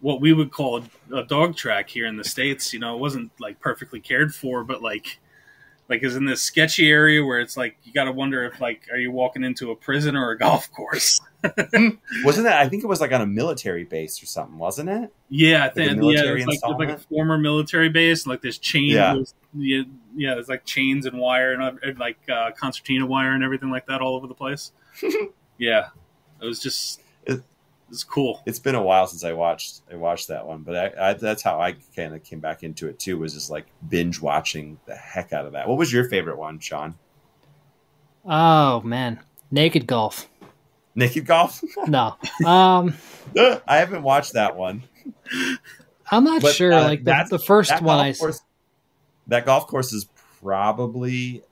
what we would call a dog track here in the States. You know, it wasn't like perfectly cared for, but like is in this sketchy area where it's like you got to wonder if like are you walking into a prison or a golf course? Wasn't that? I think it was like on a military base or something, wasn't it? Yeah, I Like a think military it's like a installment? former military base. Like there's chains, Yeah. there's like chains and wire and like concertina wire and everything like that all over the place. Yeah, it was just it's cool. It's been a while since I watched that one, but I that's how I kind of came back into it too. Was just like binge watching the heck out of that. What was your favorite one, Sean? Oh man, naked golf. Naked golf? No, I haven't watched that one. I'm not But, sure. Like the first one, that golf course is probably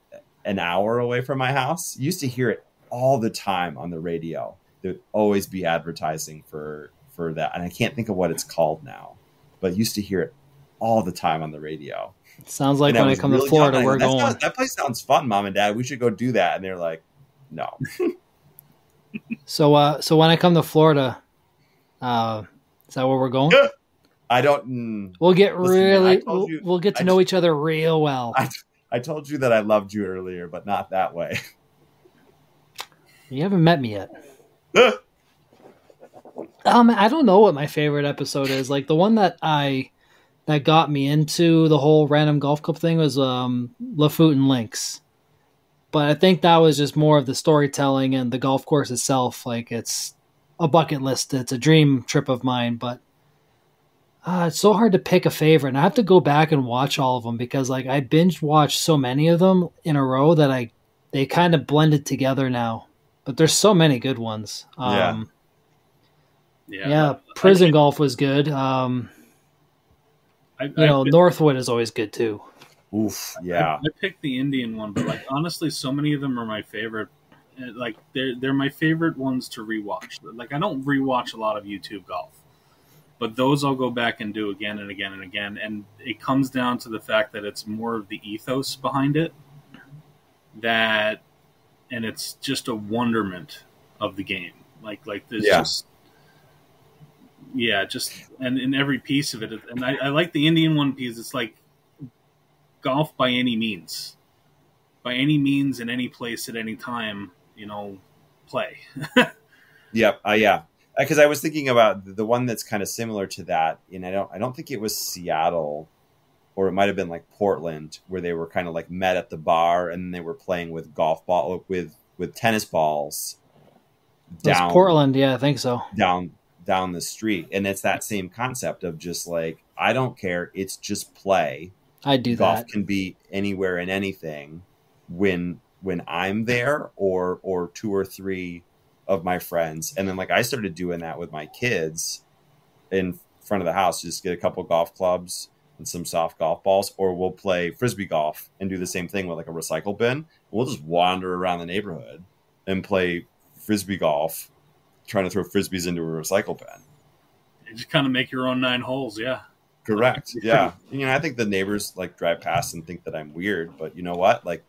an hour away from my house. Used to hear it all the time on the radio. There'd always be advertising for that, and I can't think of what it's called now, but used to hear it all the time on the radio. Sounds like when I come to Florida, we're going. That place sounds fun, Mom and Dad. We should go do that. And they're like, no. So when I come to Florida, is that where we're going? I don't. We'll get listen, we'll get to know each other real well. I told you that I loved you earlier, but not that way. You haven't met me yet. I don't know what my favorite episode is. Like the one that got me into the whole random golf club thing was Lafute and Lynx. But I think that was just more of the storytelling and the golf course itself. Like it's a bucket list. It's a dream trip of mine, but it's so hard to pick a favorite. And I have to go back and watch all of them because like I binge watched so many of them in a row that they kind of blended together now. But there's so many good ones. Prison golf was good. Northwood is always good too. Oof, yeah. I picked the Indian one, but like honestly, so many of them are my favorite. Like they're my favorite ones to rewatch. Like I don't rewatch a lot of YouTube golf, but those I'll go back and do again and again and again. And it comes down to the fact that it's more of the ethos behind it. And it's just a wonderment of the game. Like there's just and in every piece of it. And I like the Indian one because it's like golf by any means, in any place at any time, play. Yep. Yeah. Because I was thinking about the one that's kind of similar to that, and I don't think it was Seattle, or it might have been like Portland, where they were kind of like met at the bar and they were playing with golf ball with tennis balls. Down Portland, yeah, I think so. Down the street, and it's that same concept of just like I don't care, it's just play. I do golf that. Can be anywhere and anything when I'm there or two or three of my friends. And then like I started doing that with my kids in front of the house, just get a couple golf clubs and some soft golf balls, or we'll play frisbee golf and do the same thing with like a recycle bin. We'll just wander around the neighborhood and play frisbee golf, trying to throw frisbees into a recycle bin. You just kind of make your own 9 holes. Yeah. Correct. Yeah. I think the neighbors like drive past and think that I'm weird, but you know what? Like,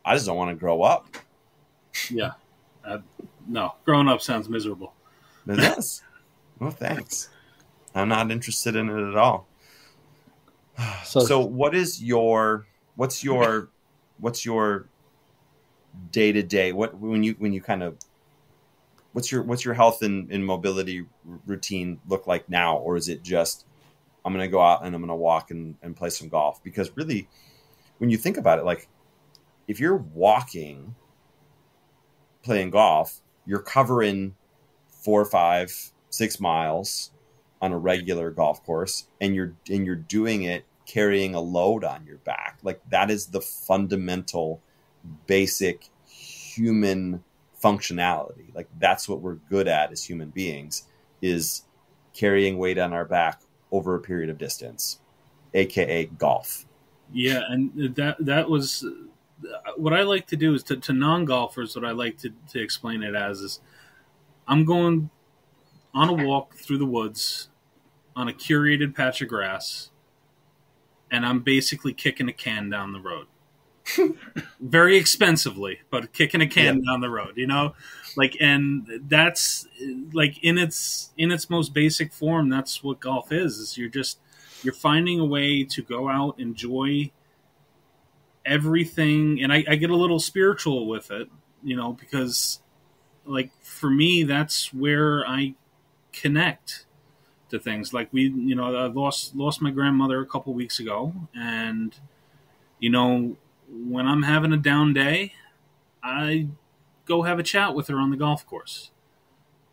I just don't want to grow up. Yeah. No, growing up sounds miserable. It does. Well, thanks. I'm not interested in it at all. So what's your day to day? When you kind of, what's your health and mobility routine look like now? Or is it just, I'm going to go out and I'm going to walk and play some golf? Because really, when you think about it, like if you're walking, playing golf, you're covering 4, 5, 6 miles on a regular golf course, and you're doing it carrying a load on your back. Like that is the fundamental, basic human functionality. Like that's what we're good at as human beings, is carrying weight on our back over a period of distance, aka golf. Yeah, and that was what I like to do is to non-golfers, what I like to explain it as is I'm going on a walk through the woods on a curated patch of grass, and I'm basically kicking a can down the road. very expensively, but kicking a can down the road, like, and that's like in its most basic form. That's what golf is you're finding a way to go out, enjoy everything. And I get a little spiritual with it, because like for me, that's where I connect to things. Like I lost my grandmother a couple weeks ago, and when I'm having a down day, I go have a chat with her on the golf course,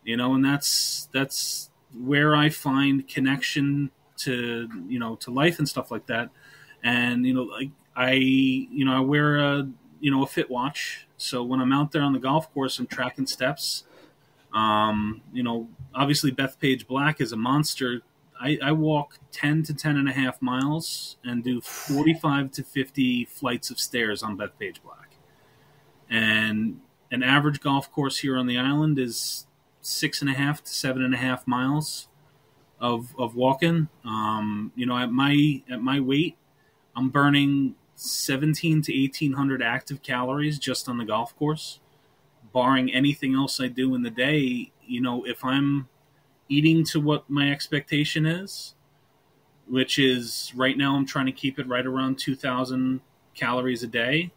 and that's where I find connection to to life and stuff like that. And like I wear a fit watch, so when I'm out there on the golf course, I'm tracking steps. Obviously Bethpage Black is a monster. I walk 10 to 10 and a half miles and do 45 to 50 flights of stairs on Bethpage Black. And an average golf course here on the island is 6.5 to 7.5 miles of walking. At my weight, I'm burning 17 to 1,800 active calories just on the golf course. Barring anything else I do in the day, if I'm eating to what my expectation is, which is right now I'm trying to keep it right around 2,000 calories a day.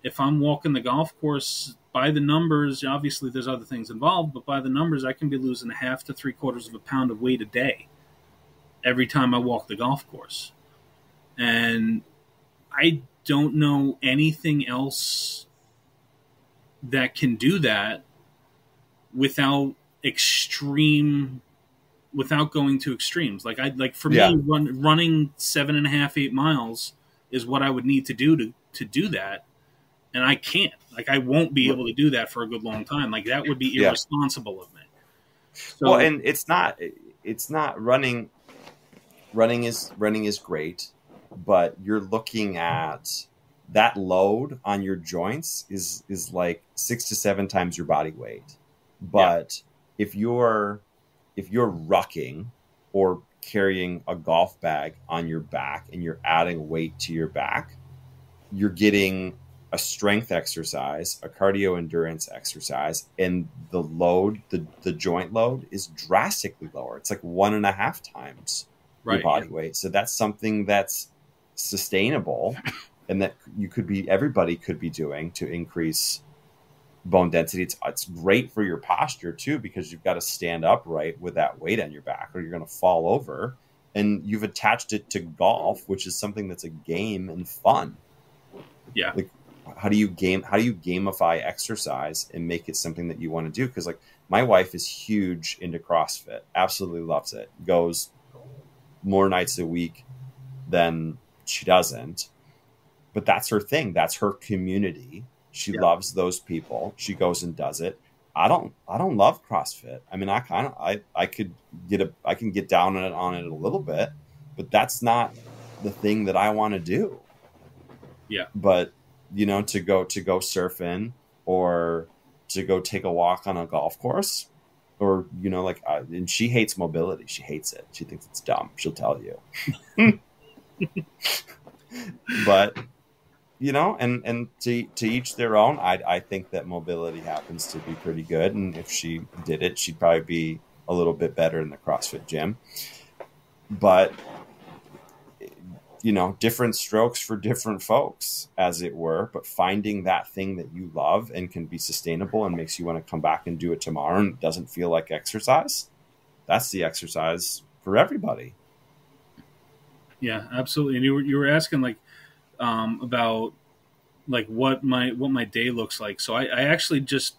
If I'm walking the golf course, by the numbers, obviously there's other things involved, but by the numbers, I can be losing 1/2 to 3/4 of a pound of weight a day every time I walk the golf course. And I don't know anything else that can do that without going to extremes. Like for me, running 7.5, 8 miles is what I would need to do to do that. And I can't, like, I won't be able to do that for a good long time. Like that would be irresponsible of me. So, well, and it's not running is great, but you're looking at that load on your joints is like 6 to 7 times your body weight. But if you're rucking or carrying a golf bag on your back and you're adding weight to your back, you're getting a strength exercise, a cardio endurance exercise, and the load, the joint load is drastically lower. It's like 1.5 times your body weight. So that's something that's sustainable and that everybody could be doing to increase bone density. It's great for your posture too, because you've got to stand upright with that weight on your back or you're going to fall over. And you've attached it to golf, which is something that's a game and fun. Yeah. Like, how do you gamify exercise and make it something that you want to do? Because like my wife is huge into CrossFit, absolutely loves it, goes more nights a week than she doesn't, but that's her thing. That's her community. She loves those people. She goes and does it. I don't love CrossFit. I mean, I can get down on it a little bit, but that's not the thing that I want to do. Yeah. But to go surfing or to go take a walk on a golf course, or and she hates mobility. She hates it. She thinks it's dumb. She'll tell you. But and to each their own. I think that mobility happens to be pretty good, and if she did it, she'd probably be a little bit better in the CrossFit gym. But different strokes for different folks, as it were. But finding that thing that you love and can be sustainable and makes you want to come back and do it tomorrow and doesn't feel like exercise, that's the exercise for everybody. Yeah, absolutely. And you were asking about like what my day looks like. So I actually just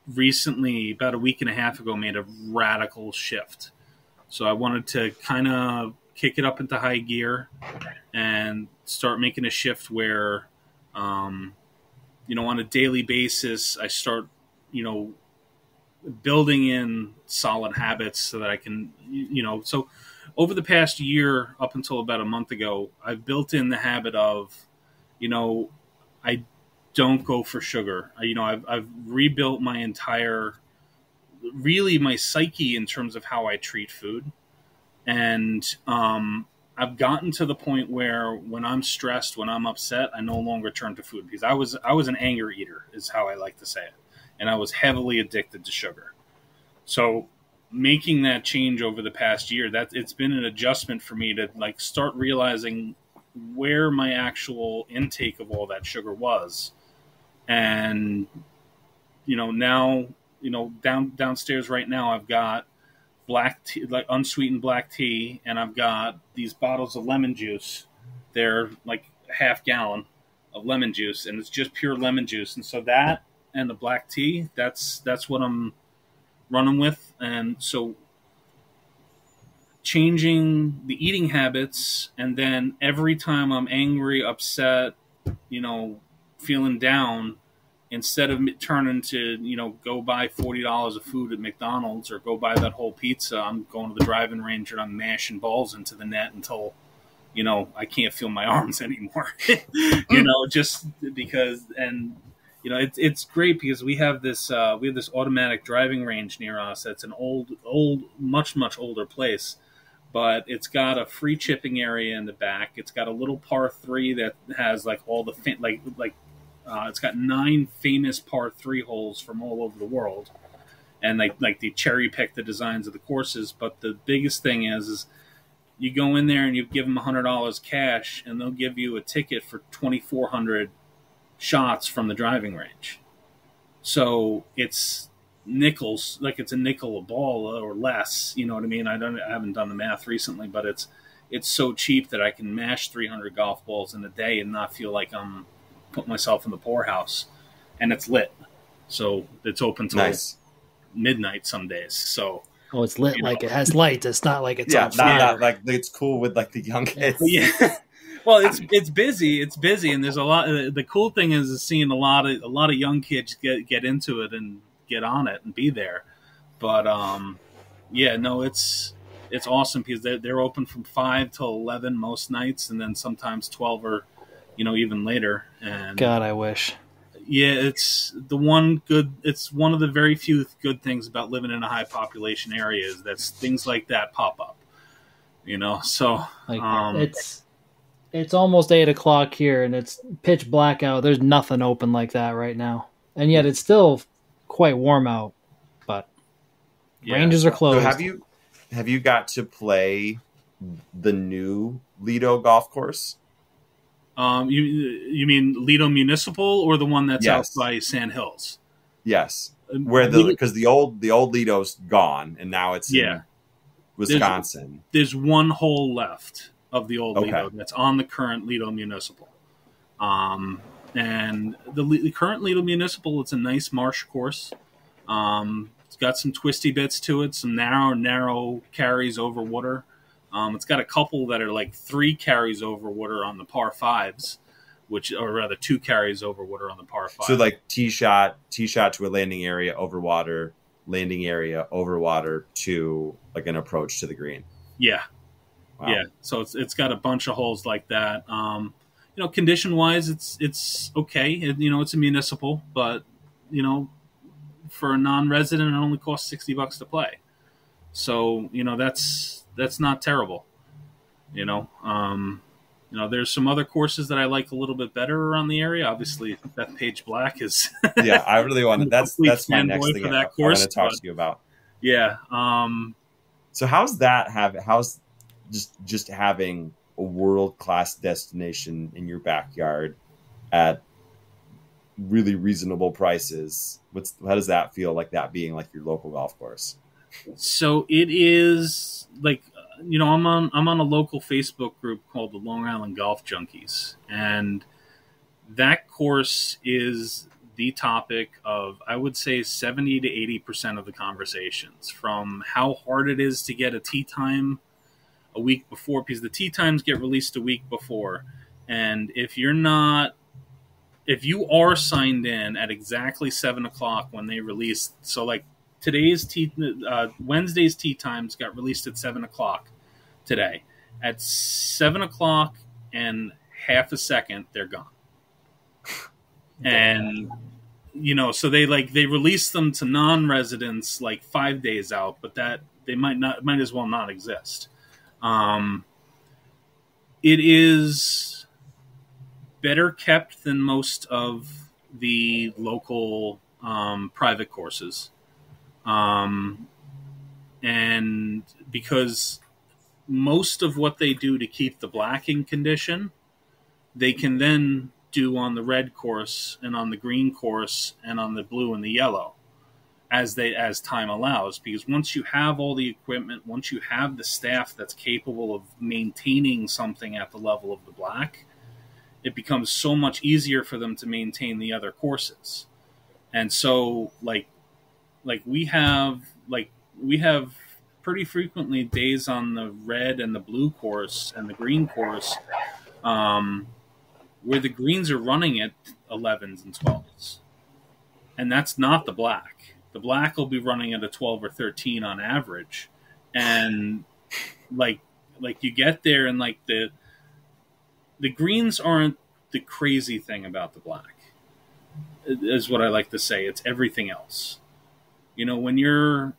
recently, about a week and a half ago, made a radical shift. So I wanted to kind of kick it up into high gear and start making a shift where, on a daily basis, I start, building in solid habits so that I can, so over the past year, up until about a month ago, I've built in the habit of, I don't go for sugar. I've rebuilt my entire, really my psyche in terms of how I treat food. And I've gotten to the point where when I'm stressed, when I'm upset, I no longer turn to food, because I was an anger eater, is how I like to say it, and I was heavily addicted to sugar. So making that change over the past year, that it's been an adjustment for me to like start realizing where my actual intake of all that sugar was. And now downstairs right now I've got black tea, like unsweetened black tea, and I've got these bottles of lemon juice. They're like half gallon of lemon juice, and it's just pure lemon juice. And so that and the black tea, that's what I'm running with. And so changing the eating habits, and then every time I'm angry, upset, feeling down, instead of turning to, go buy $40 of food at McDonald's or go buy that whole pizza, I'm going to the driving range and I'm mashing balls into the net until, I can't feel my arms anymore, just because. And, it's great because we have this automatic driving range near us. That's an old, much, much older place, but it's got a free chipping area in the back. It's got a little par 3 that has like all the, it's got 9 famous par 3 holes from all over the world, and like they cherry pick the designs of the courses. But the biggest thing is you go in there and you give them $100 cash, and they'll give you a ticket for 2,400 shots from the driving range. So it's nickels, like it's a nickel a ball or less. You know what I mean? I haven't done the math recently, but it's so cheap that I can mash 300 golf balls in a day and not feel like I'm put myself in the poorhouse. And it's lit, so it's open till midnight some days. So it's lit, like it has lights. It's not like it's not like it's cool with like the young kids. Yeah. Well, it's busy. It's busy, and there's a lot. The cool thing is seeing a lot of young kids get into it and get on it and be there. But it's awesome because they're open from 5 till 11 most nights, and then sometimes 12 or even later. And God, I wish. Yeah, it's one of the very few good things about living in a high population area is that things like that pop up. So it's almost 8:00 here, and it's pitch black out. There's nothing open like that right now, and yet it's still quite warm out. But ranges are closed. So have you got to play the new Lido golf course? You mean Lido Municipal or the one that's out by Sand Hills? Yes, where because the old Lido's gone and now it's in Wisconsin. There's one hole left of the old Lido that's on the current Lido Municipal. And the current Lido Municipal, it's a nice marsh course. It's got some twisty bits to it, some narrow carries over water. It's got a couple that are like 3 carries over water on the par 5s, or rather 2 carries over water on the par 5. So like tee shot to a landing area over water, landing area over water to like an approach to the green. Yeah. Wow. Yeah. So it's got a bunch of holes like that. Condition wise, it's okay. It's a municipal, but for a non-resident, it only costs $60 to play. So that's not terrible. There's some other courses that I like a little bit better around the area. Obviously, Bethpage Black is. Yeah, I really want to. That's my next thing I want to talk to you about. Yeah. So how's just having a world-class destination in your backyard at really reasonable prices? How does that feel, like that being like your local golf course? So it is like, I'm on a local Facebook group called the Long Island Golf Junkies, and that course is the topic of, I would say, 70 to 80% of the conversations, from how hard it is to get a tee time a week before, because the tee times get released a week before. And if you are signed in at exactly 7:00 when they release, so like Wednesday's tee times got released at 7:00 today. At 7:00 and half a second, they're gone. And so they release them to non-residents like 5 days out, but that they might as well not exist. It is better kept than most of the local private courses. And because most of what they do to keep the black in condition, they can then do on the red course and on the green course and on the blue and the yellow as time allows. Because once you have all the equipment, once you have the staff that's capable of maintaining something at the level of the black, it becomes so much easier for them to maintain the other courses. And so like we have pretty frequently days on the red and the blue course and the green course where the greens are running at 11s and 12s. And that's not the black. The black will be running at a 12 or 13 on average. And like you get there and like the greens aren't the crazy thing about the black, is what I like to say. It's everything else. You know, when you're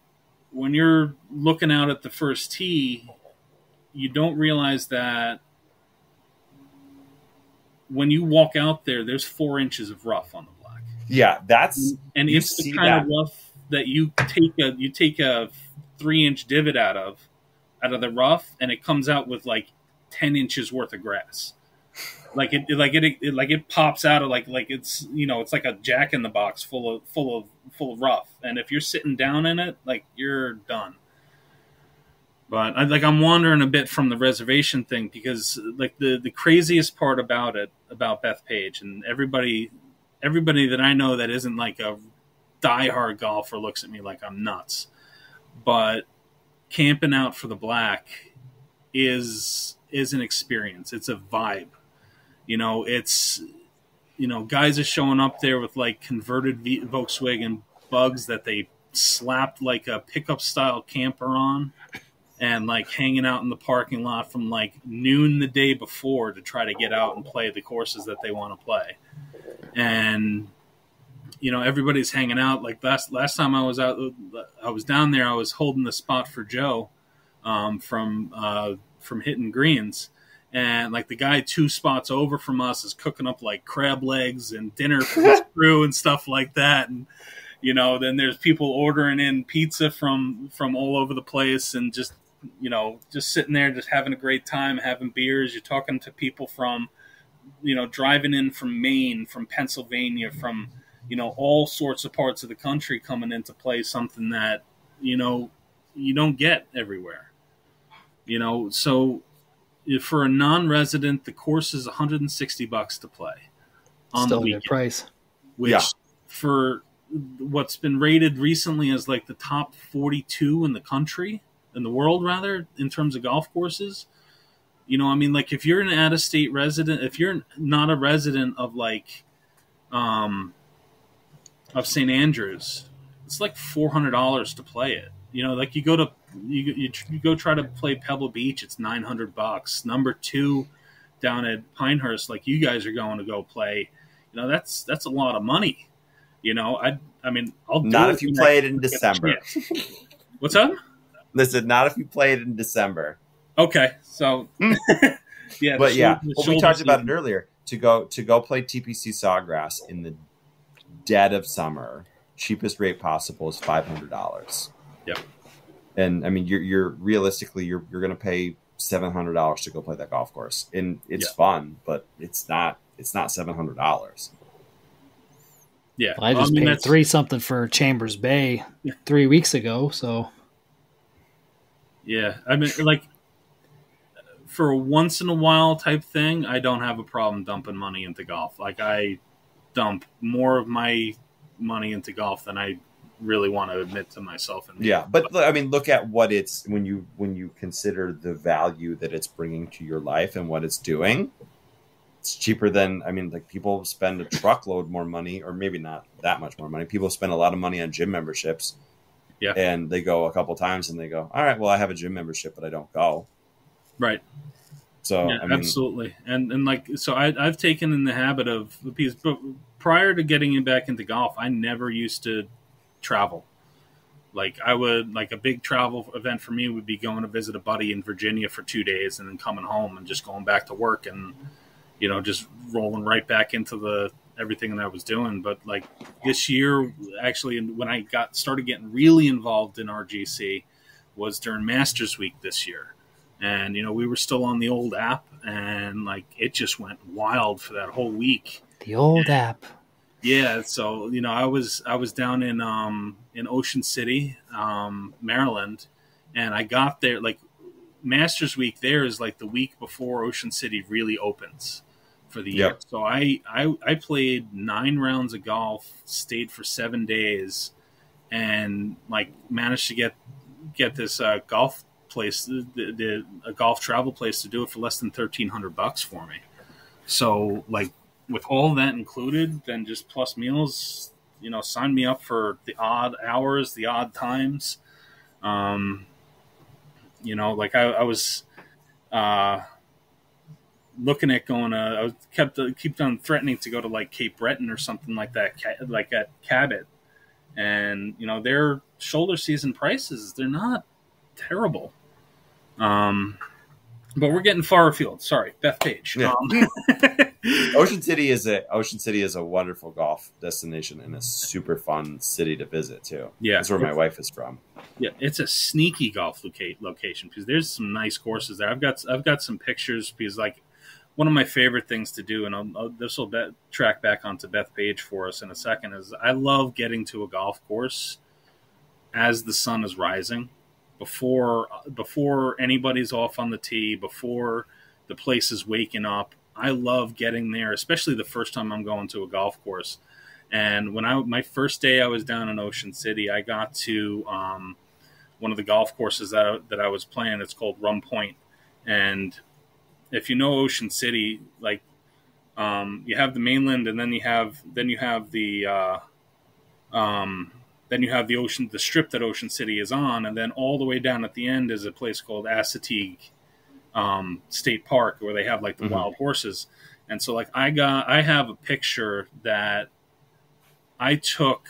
looking out at the first tee, you don't realize that when you walk out there, there's 4 inches of rough on the black. Yeah, and it's the kind of rough that you take a 3-inch divot out of the rough, and it comes out with like 10 inches worth of grass. It pops out of like it's, you know, it's like a Jack in the Box full of rough, and if you're sitting down in it, like, you're done. But I'm wandering a bit from the reservation thing, because like the craziest part about Bethpage, and everybody that I know that isn't like a diehard golfer looks at me like I'm nuts, but camping out for the black is an experience. It's a vibe. You know, it's, you know, guys are showing up there with like converted Volkswagen Bugs that they slapped like a pickup style camper on, and like hanging out in the parking lot from like noon the day before to try to get out and play the courses that they want to play. And, you know, everybody's hanging out. Like last time I was down there, I was holding the spot for Joe from hitting greens. And like the guy 2 spots over from us is cooking up like crab legs and dinner for his crew and stuff like that. And, you know, then there's people ordering in pizza from all over the place, and just, you know, just sitting there, just having a great time, having beers. You're talking to people from, you know, driving in from Maine, from Pennsylvania, from, you know, all sorts of parts of the country coming in to play something that, you know, you don't get everywhere. You know, so for a non-resident, the course is $160 to play on Still the weekend. Good price. Which for what's been rated recently as like the top 42 in the country, in the world rather, in terms of golf courses. You know, I mean, like if you're an out-of-state resident, if you're not a resident of like of St. Andrews, it's like $400 to play it. You know, like you go try to play Pebble Beach, it's $900. Number 2 down at Pinehurst, like you guys are going to go play, you know, that's a lot of money. You know, I mean, I'll do not it if you play it in December. What's up? Listen, not if you play it in December. Okay, so yeah, but yeah, well, we talked about it earlier. To go play TPC Sawgrass in the dead of summer, cheapest rate possible is $500. Yep. And I mean, you're realistically you're going to pay $700 to go play that golf course, and it's fun, but it's not $700. Yeah, well, I just paid $3 for Chambers Bay 3 weeks ago. So yeah, I mean, like for a once in a while type thing, I don't have a problem dumping money into golf. Like I dump more of my money into golf than I really want to admit to myself. But I mean, look at what it's when you consider the value that it's bringing to your life and what it's doing. It's cheaper than, I mean, like people spend a truckload more money, or maybe not that much more money. People spend a lot of money on gym memberships. Yeah. And they go a couple times and they go, all right, well, I have a gym membership, but I don't go. Right. So yeah, I mean, absolutely. And like, so I've taken in the habit of, because prior to getting back into golf, I never used to travel. Like a big travel event for me would be going to visit a buddy in Virginia for 2 days and then coming home and just going back to work and, just rolling right back into everything that I was doing. But like this year, actually, when I started getting really involved in RGC was during Masters Week this year. And, we were still on the old app and like it just went wild for that whole week. The old app. Yeah, so I was down in Ocean City, Maryland, and I got there like Masters Week. There is like the week before Ocean City really opens for the year. So I played 9 rounds of golf, stayed for 7 days, and like managed to get this golf place, a golf travel place to do it for less than $1,300 for me. So like, with all that included, then just plus meals, sign me up for the odd hours, the odd times. Like I was looking at going. I kept on threatening to go to like Cape Breton or something like that, like at Cabot, and their shoulder season prices, they're not terrible. But we're getting far afield. Sorry, Bethpage. Yeah. Ocean City is a wonderful golf destination and a super fun city to visit too. Yeah, that's where my wife is from. Yeah, it's a sneaky golf location because there's some nice courses there. I've got some pictures because like one of my favorite things to do, and this will track back onto Bethpage for us in a second, is I love getting to a golf course as the sun is rising. Before anybody's off on the tee, before the place is waking up. I love getting there, especially the first time I'm going to a golf course. And when my first day I was down in Ocean City, I got to one of the golf courses that I was playing. It's called Rum Point. And if you know Ocean City, like you have the mainland, and then you have the ocean, the strip that Ocean City is on, and then all the way down at the end is a place called Assateague State Park, where they have like the wild horses. And so like I have a picture that I took,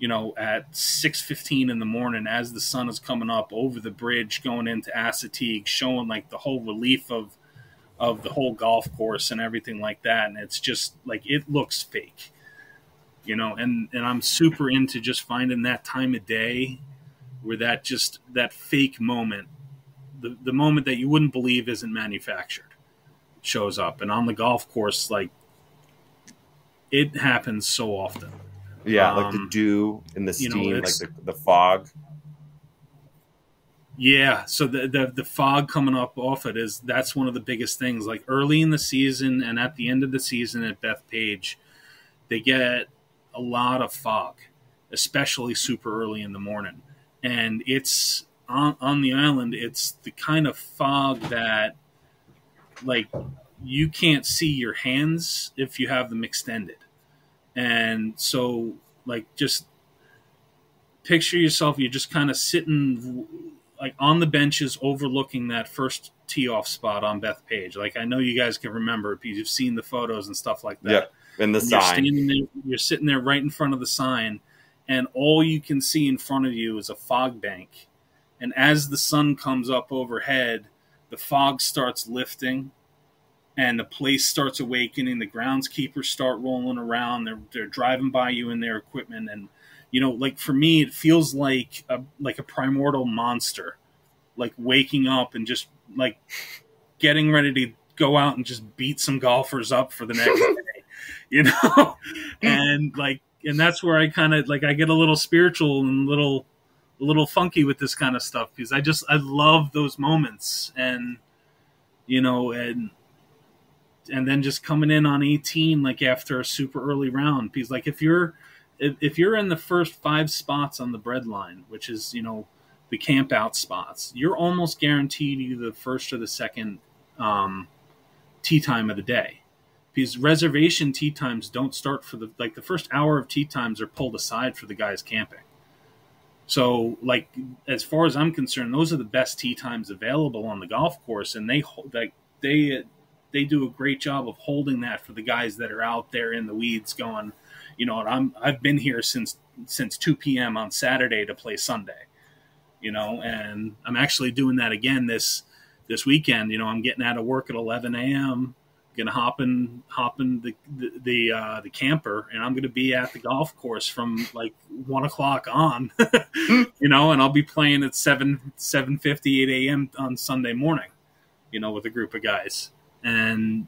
at 6:15 in the morning as the sun is coming up over the bridge going into Assateague, showing like the whole relief of the whole golf course and everything like that. And it's just like, it looks fake. And I'm super into just finding that time of day where that fake moment, the moment that you wouldn't believe isn't manufactured, shows up. And on the golf course, like, it happens so often. Yeah, like the dew and the steam, like the fog. Yeah, so the fog coming up off it that's one of the biggest things. Like early in the season and at the end of the season at Bethpage, they get a lot of fog, especially super early in the morning. And it's on the island, it's the kind of fog that like you can't see your hands if you have them extended. And so like just picture yourself, you're just kind of sitting like on the benches overlooking that first tee off spot on Bethpage. Like I know you guys can remember because you've seen the photos and stuff like that. Yep. And the sign. You're sitting there right in front of the sign, and all you can see in front of you is a fog bank. And as the sun comes up overhead, the fog starts lifting, and the place starts awakening. The groundskeepers start rolling around. They're driving by you in their equipment, and like for me, it feels like a primordial monster, like waking up and just like getting ready to go out and just beat some golfers up for the next day. And that's where I kind of like, I get a little spiritual and a little funky with this kind of stuff because I love those moments and then just coming in on 18, like after a super early round, because like if you're in the first 5 spots on the bread line, which is, the camp out spots, you're almost guaranteed either the first or the second tee time of the day. Because reservation tee times don't start for the first hour of tee times are pulled aside for the guys camping. So, like, as far as I'm concerned, those are the best tee times available on the golf course, and they do a great job of holding that for the guys that are out there in the weeds going, I've been here since since 2 p.m. on Saturday to play Sunday, and I'm actually doing that again this weekend. I'm getting out of work at 11 a.m., gonna hop in the camper, and I'm gonna be at the golf course from like 1 o'clock on, and I'll be playing at 7:50, 8 a.m. on Sunday morning, with a group of guys, and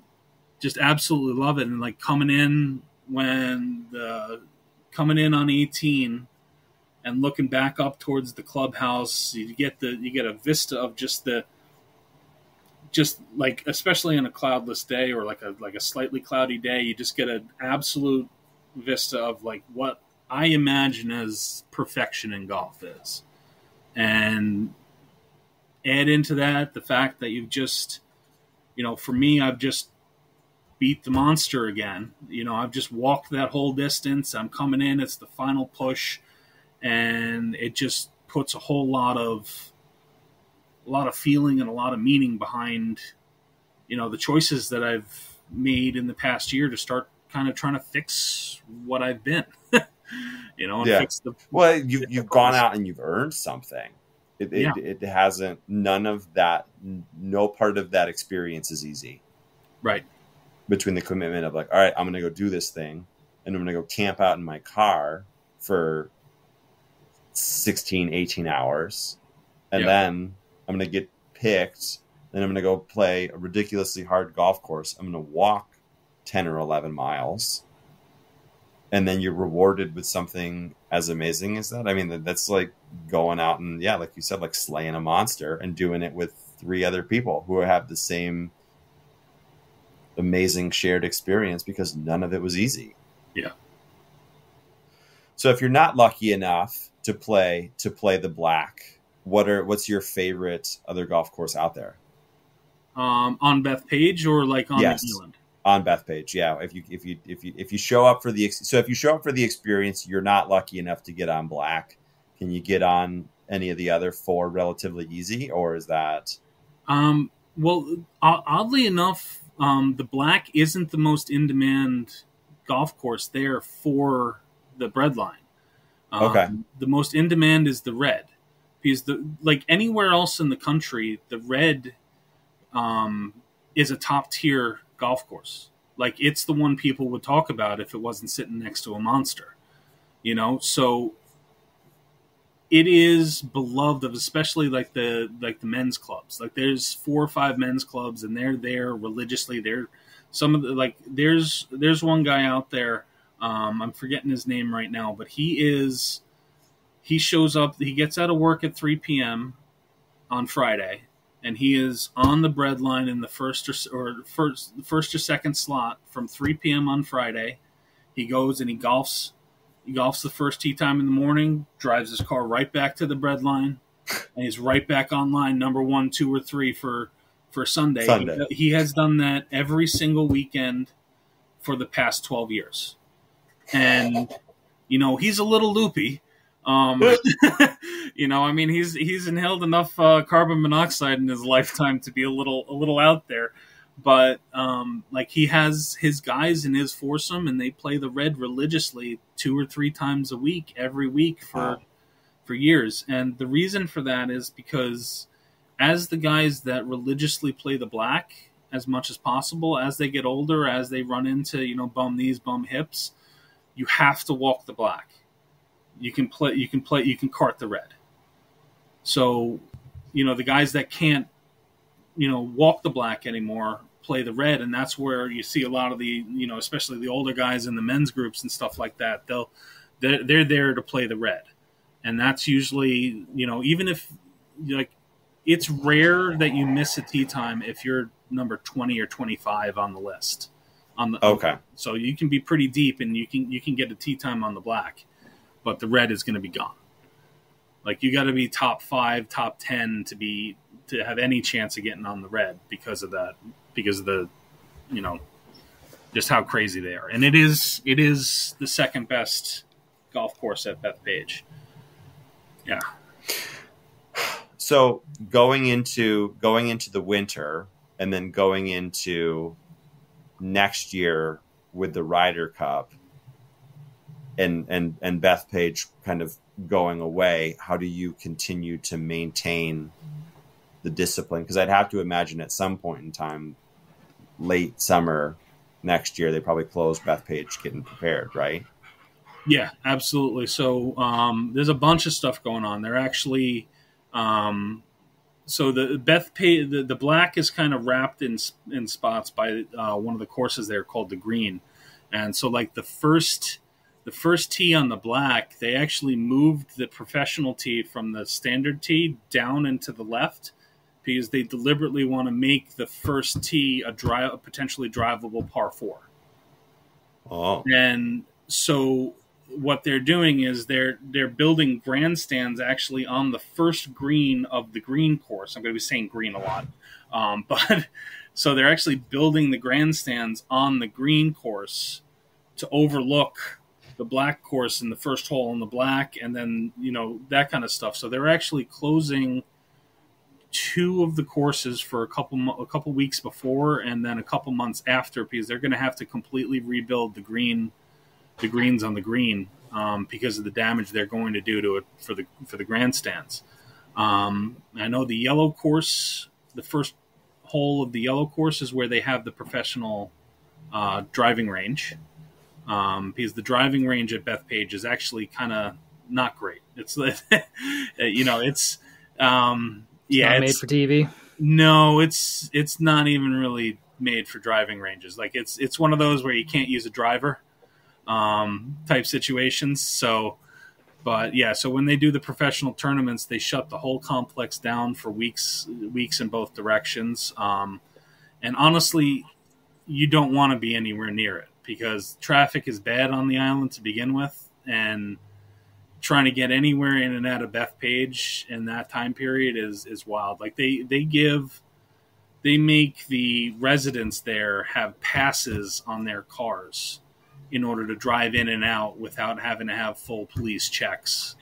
just absolutely love it. And like coming in on 18 and looking back up towards the clubhouse, you get a vista of just like, especially on a cloudless day or like a slightly cloudy day, you just get an absolute vista of like what I imagine as perfection in golf is. And add into that the fact that you've just, for me, I've just beat the monster again. I've just walked that whole distance. I'm coming in, it's the final push, and it just puts a lot of feeling and a lot of meaning behind, the choices that I've made in the past year to start kind of trying to fix what I've been, and fix you've gone out and you've earned something. It hasn't, none of that, no part of that experience is easy. Right. Between the commitment of like, all right, I'm going to go do this thing, and I'm going to go camp out in my car for 16, 18 hours. And then I'm going to get picked. Then I'm going to go play a ridiculously hard golf course. I'm going to walk 10 or 11 miles. And then you're rewarded with something as amazing as that. I mean, that's like going out and, like you said, like slaying a monster and doing it with 3 other people who have the same amazing shared experience, because none of it was easy. Yeah. So if you're not lucky enough to play the Black, what's your favorite other golf course out there? On Bethpage or like on New Zealand? On Bethpage, yeah. If you show up for the experience, you're not lucky enough to get on Black. Can you get on any of the other 4 relatively easy, or is that? Well, oddly enough, the Black isn't the most in-demand golf course there for the breadline. Okay. The most in-demand is the Red, because like anywhere else in the country, the Red is a top-tier golf course. Like, it's the one people would talk about if it wasn't sitting next to a monster. So it is beloved of, especially like the men's clubs. Like, there's 4 or 5 men's clubs, and they're there religiously. They're some of the, like, there's one guy out there. I'm forgetting his name right now, but he shows up. He gets out of work at 3 p.m. on Friday, and he is on the bread line in the first or second slot from 3 p.m. on Friday. He goes and he golfs. He golfs the first tee time in the morning, drives his car right back to the bread line, and he's right back on line number 1, 2, or 3 for Sunday. He has done that every single weekend for the past 12 years. And, he's a little loopy. I mean, he's inhaled enough carbon monoxide in his lifetime to be a little out there. But like, he has his guys in his foursome, and they play the Red religiously 2 or 3 times a week, every week for years. And the reason for that is because as the guys that religiously play the Black as much as possible, as they get older, as they run into, bum knees, bum hips, you have to walk the Black. You can cart the Red. So, the guys that can't, walk the Black anymore play the Red, and that's where you see a lot of the, especially the older guys in the men's groups and stuff like that. They're there to play the Red, and that's usually, even if, like, it's rare that you miss a tee time if you're number 20 or 25 on the list. So you can be pretty deep, and you can get a tee time on the Black, but the Red is going to be gone. Like, you got to be top 5, top 10 to have any chance of getting on the Red because of that, because of the, just how crazy they are. And it is the second best golf course at Bethpage. Yeah. So going into the winter, and then going into next year with the Ryder Cup, and Bethpage kind of going away, how do you continue to maintain the discipline? Because I'd have to imagine at some point in time, late summer next year, they probably close Bethpage getting prepared, right? Yeah, absolutely. So there's a bunch of stuff going on. They're actually so the Bethpage, the black is kind of wrapped in spots by one of the courses there called the green, and so like the first tee on the black, they actually moved the professional tee from the standard tee down into the left because they deliberately want to make the first tee a potentially drivable par 4. Oh, and so what they're doing is they're building grandstands actually on the first green of the green course. I'm going to be saying green a lot, but so they're actually building the grandstands on the green course to overlook the black course in the first hole on the black, and then that kind of stuff. So they're actually closing 2 of the courses for a couple weeks before, and then a couple months after, because they're going to have to completely rebuild the greens on the green because of the damage they're going to do to it for the grandstands. I know the yellow course, the first hole of the yellow course is where they have the professional driving range, because the driving range at Bethpage is actually kind of not great. It's it's not made for TV. No, it's not even really made for driving ranges. Like it's one of those where you can't use a driver type situations. So when they do the professional tournaments, they shut the whole complex down for weeks in both directions. And honestly, you don't want to be anywhere near it because traffic is bad on the island to begin with, and trying to get anywhere in and out of Bethpage in that time period is wild. Like they make the residents there have passes on their cars in order to drive in and out without having to have full police checks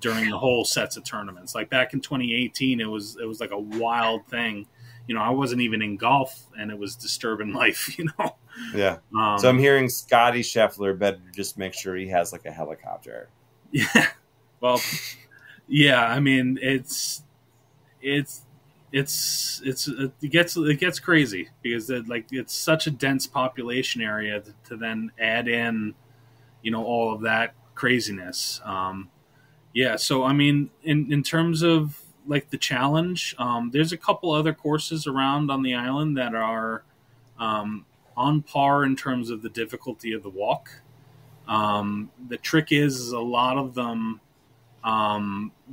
during the whole sets of tournaments. Like back in 2018, it was like a wild thing. I wasn't even in golf, and it was disturbing life. Yeah. So I'm hearing Scotty Scheffler better just make sure he has like a helicopter. Yeah. Well, yeah. I mean, it gets crazy because it's such a dense population area to then add in, all of that craziness. Yeah. So I mean, in terms of like the challenge, there's a couple other courses around on the island that are on par in terms of the difficulty of the walk. The trick is a lot of them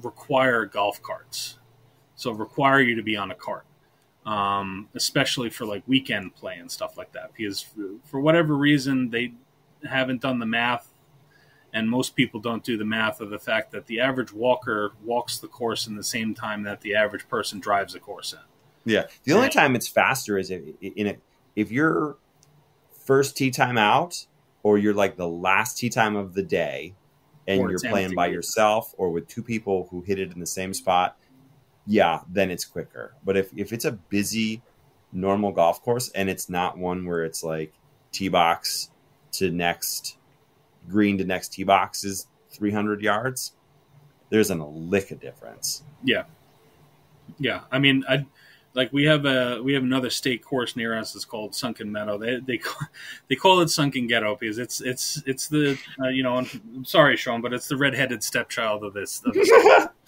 require golf carts, so require you to be on a cart, especially for like weekend play and stuff like that, because for whatever reason they haven't done the math, and most people don't do the math of the fact that the average walker walks the course in the same time that the average person drives the course in. Yeah, the only time it's faster is if you're first tee time out, or you're like the last tee time of the day, and you're playing by yourself or with 2 people who hit it in the same spot, yeah, then it's quicker. But if it's a busy, normal golf course, and it's not one where it's like tee box to next green to next tee box is 300 yards, there's a lick of difference. Yeah. I mean, we have another state course near us. It's called Sunken Meadow. They call it Sunken Ghetto because it's the I'm sorry, Sean, but it's the redheaded stepchild of this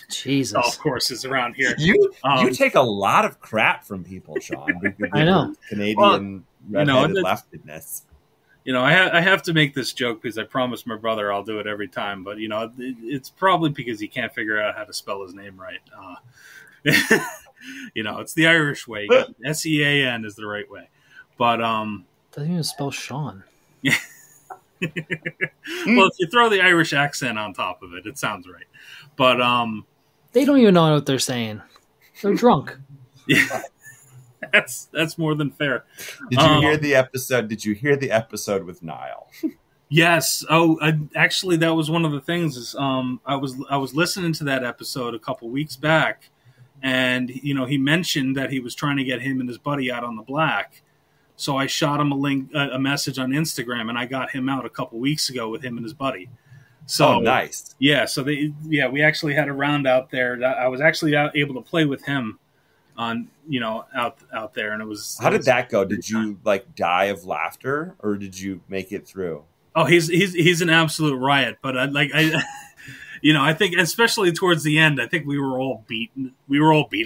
Jesus golf courses around here. You take a lot of crap from people, Sean. I know. Canadian redheaded leftedness. I have to make this joke because I promised my brother I'll do it every time, but it's probably because he can't figure out how to spell his name right. It's the Irish way. SEAN is the right way, but doesn't even spell Sean. Well, if you throw the Irish accent on top of it, it sounds right. But they don't even know what they're saying. They're drunk. Yeah, that's more than fair. Did you hear the episode? Did you hear the episode with Niall? Yes. Oh, actually, that was one of the things. Is I was listening to that episode a couple weeks back. And, he mentioned that he was trying to get him and his buddy out on the black. So I shot him a message on Instagram, and I got him out a couple weeks ago with him and his buddy. So nice. Yeah, so we actually had a round out there. I was actually able to play with him on, out there, and it was. How did that go? Did you like die of laughter, or did you make it through? Oh, he's an absolute riot, but I I think especially towards the end, I think we were all beat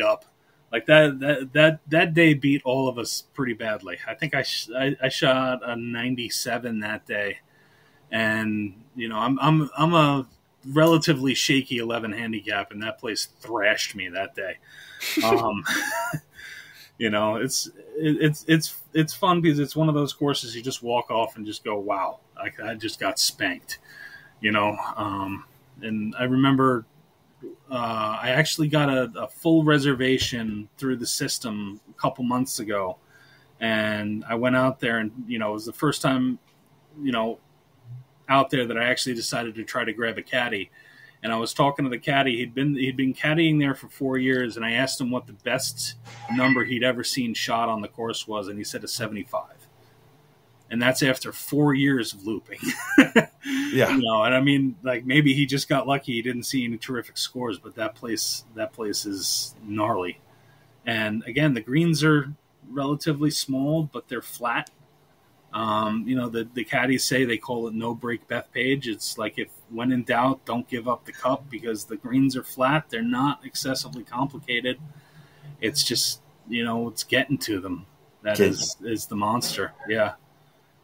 up. Like that day beat all of us pretty badly. I think I shot a 97 that day, and I'm a relatively shaky 11 handicap, and that place thrashed me that day. It's fun because it's one of those courses you just walk off and just go, wow, I just got spanked, and I remember I actually got a full reservation through the system a couple months ago, and I went out there, and it was the first time out there that I actually decided to try to grab a caddy. And I was talking to the caddy. He'd been caddying there for 4 years, and I asked him what the best number he'd ever seen shot on the course was, and he said a 75. And that's after 4 years of looping. Yeah. And I mean, like, maybe he just got lucky. He didn't see any terrific scores, but that place is gnarly. And again, the greens are relatively small, but they're flat. The caddies say they call it no break Bethpage. It's like, if when in doubt, don't give up the cup, because the greens are flat. They're not excessively complicated. It's just, it's getting to them. That is the monster. Yeah.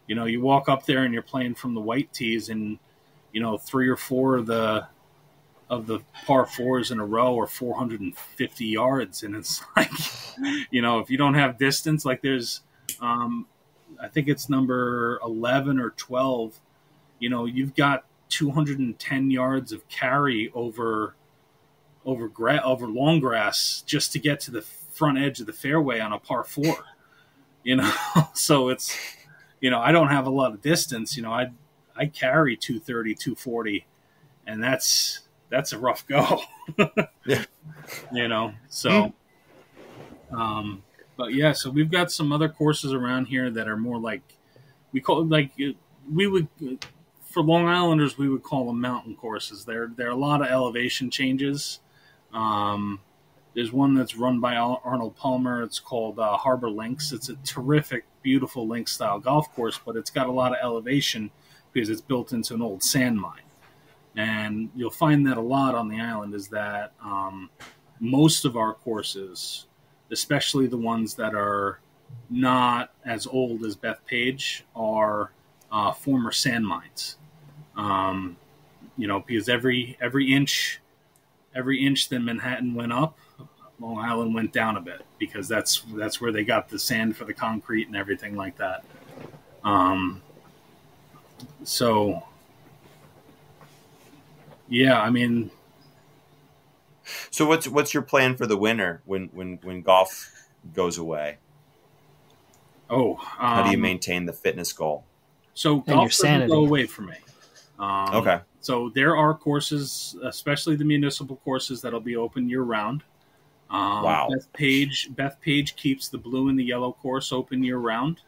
You walk up there and you're playing from the white tees, and, 3 or 4 of the par 4s in a row are 450 yards. And it's like, if you don't have distance, like there's, I think it's number 11 or 12, you've got 210 yards of carry over long grass just to get to the front edge of the fairway on a par 4, so it's, I don't have a lot of distance, I carry 230, 240, and that's a rough go. Yeah. So, but yeah, so we've got some other courses around here that are more like, for Long Islanders, we would call them mountain courses. There are a lot of elevation changes. There's one that's run by Arnold Palmer. It's called Harbor Links. It's a terrific, beautiful link style golf course, but it's got a lot of elevation because it's built into an old sand mine. And you'll find that a lot on the island is that most of our courses, especially the ones that are not as old as Bethpage, are former sand mines. Because every inch that Manhattan went up, Long Island went down a bit, because that's where they got the sand for the concrete and everything like that. So yeah, I mean. So what's your plan for the winter when golf goes away? How do you maintain the fitness goal? So golf doesn't go away for me. Okay. So there are courses, especially the municipal courses, that'll be open year round. Wow. Bethpage keeps the blue and the yellow course open year round.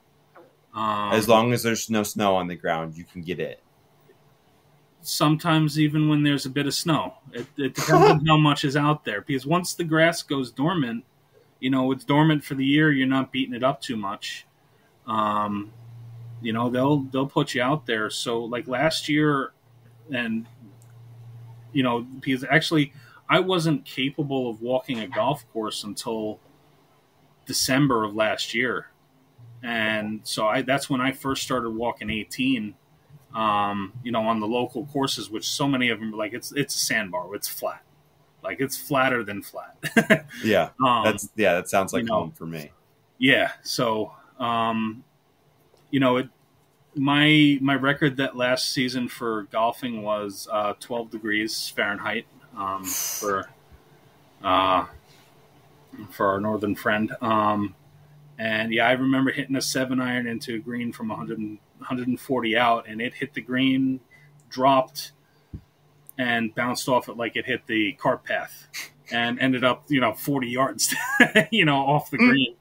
As long as there's no snow on the ground, you can get it. Sometimes even when there's a bit of snow. It depends on how much is out there. Because once the grass goes dormant, it's dormant for the year. You're not beating it up too much. They'll put you out there. So like last year, and because actually I wasn't capable of walking a golf course until December of last year, and so that's when I first started walking 18. On the local courses, which so many of them, like it's a sandbar, it's flat, like it's flatter than flat. Yeah, that sounds like home for me. Yeah, so my record that last season for golfing was 12 degrees Fahrenheit for our northern friend. And yeah, I remember hitting a 7-iron into a green from 140 out, and it hit the green, dropped, and bounced off it like it hit the cart path, and ended up 40 yards off the green.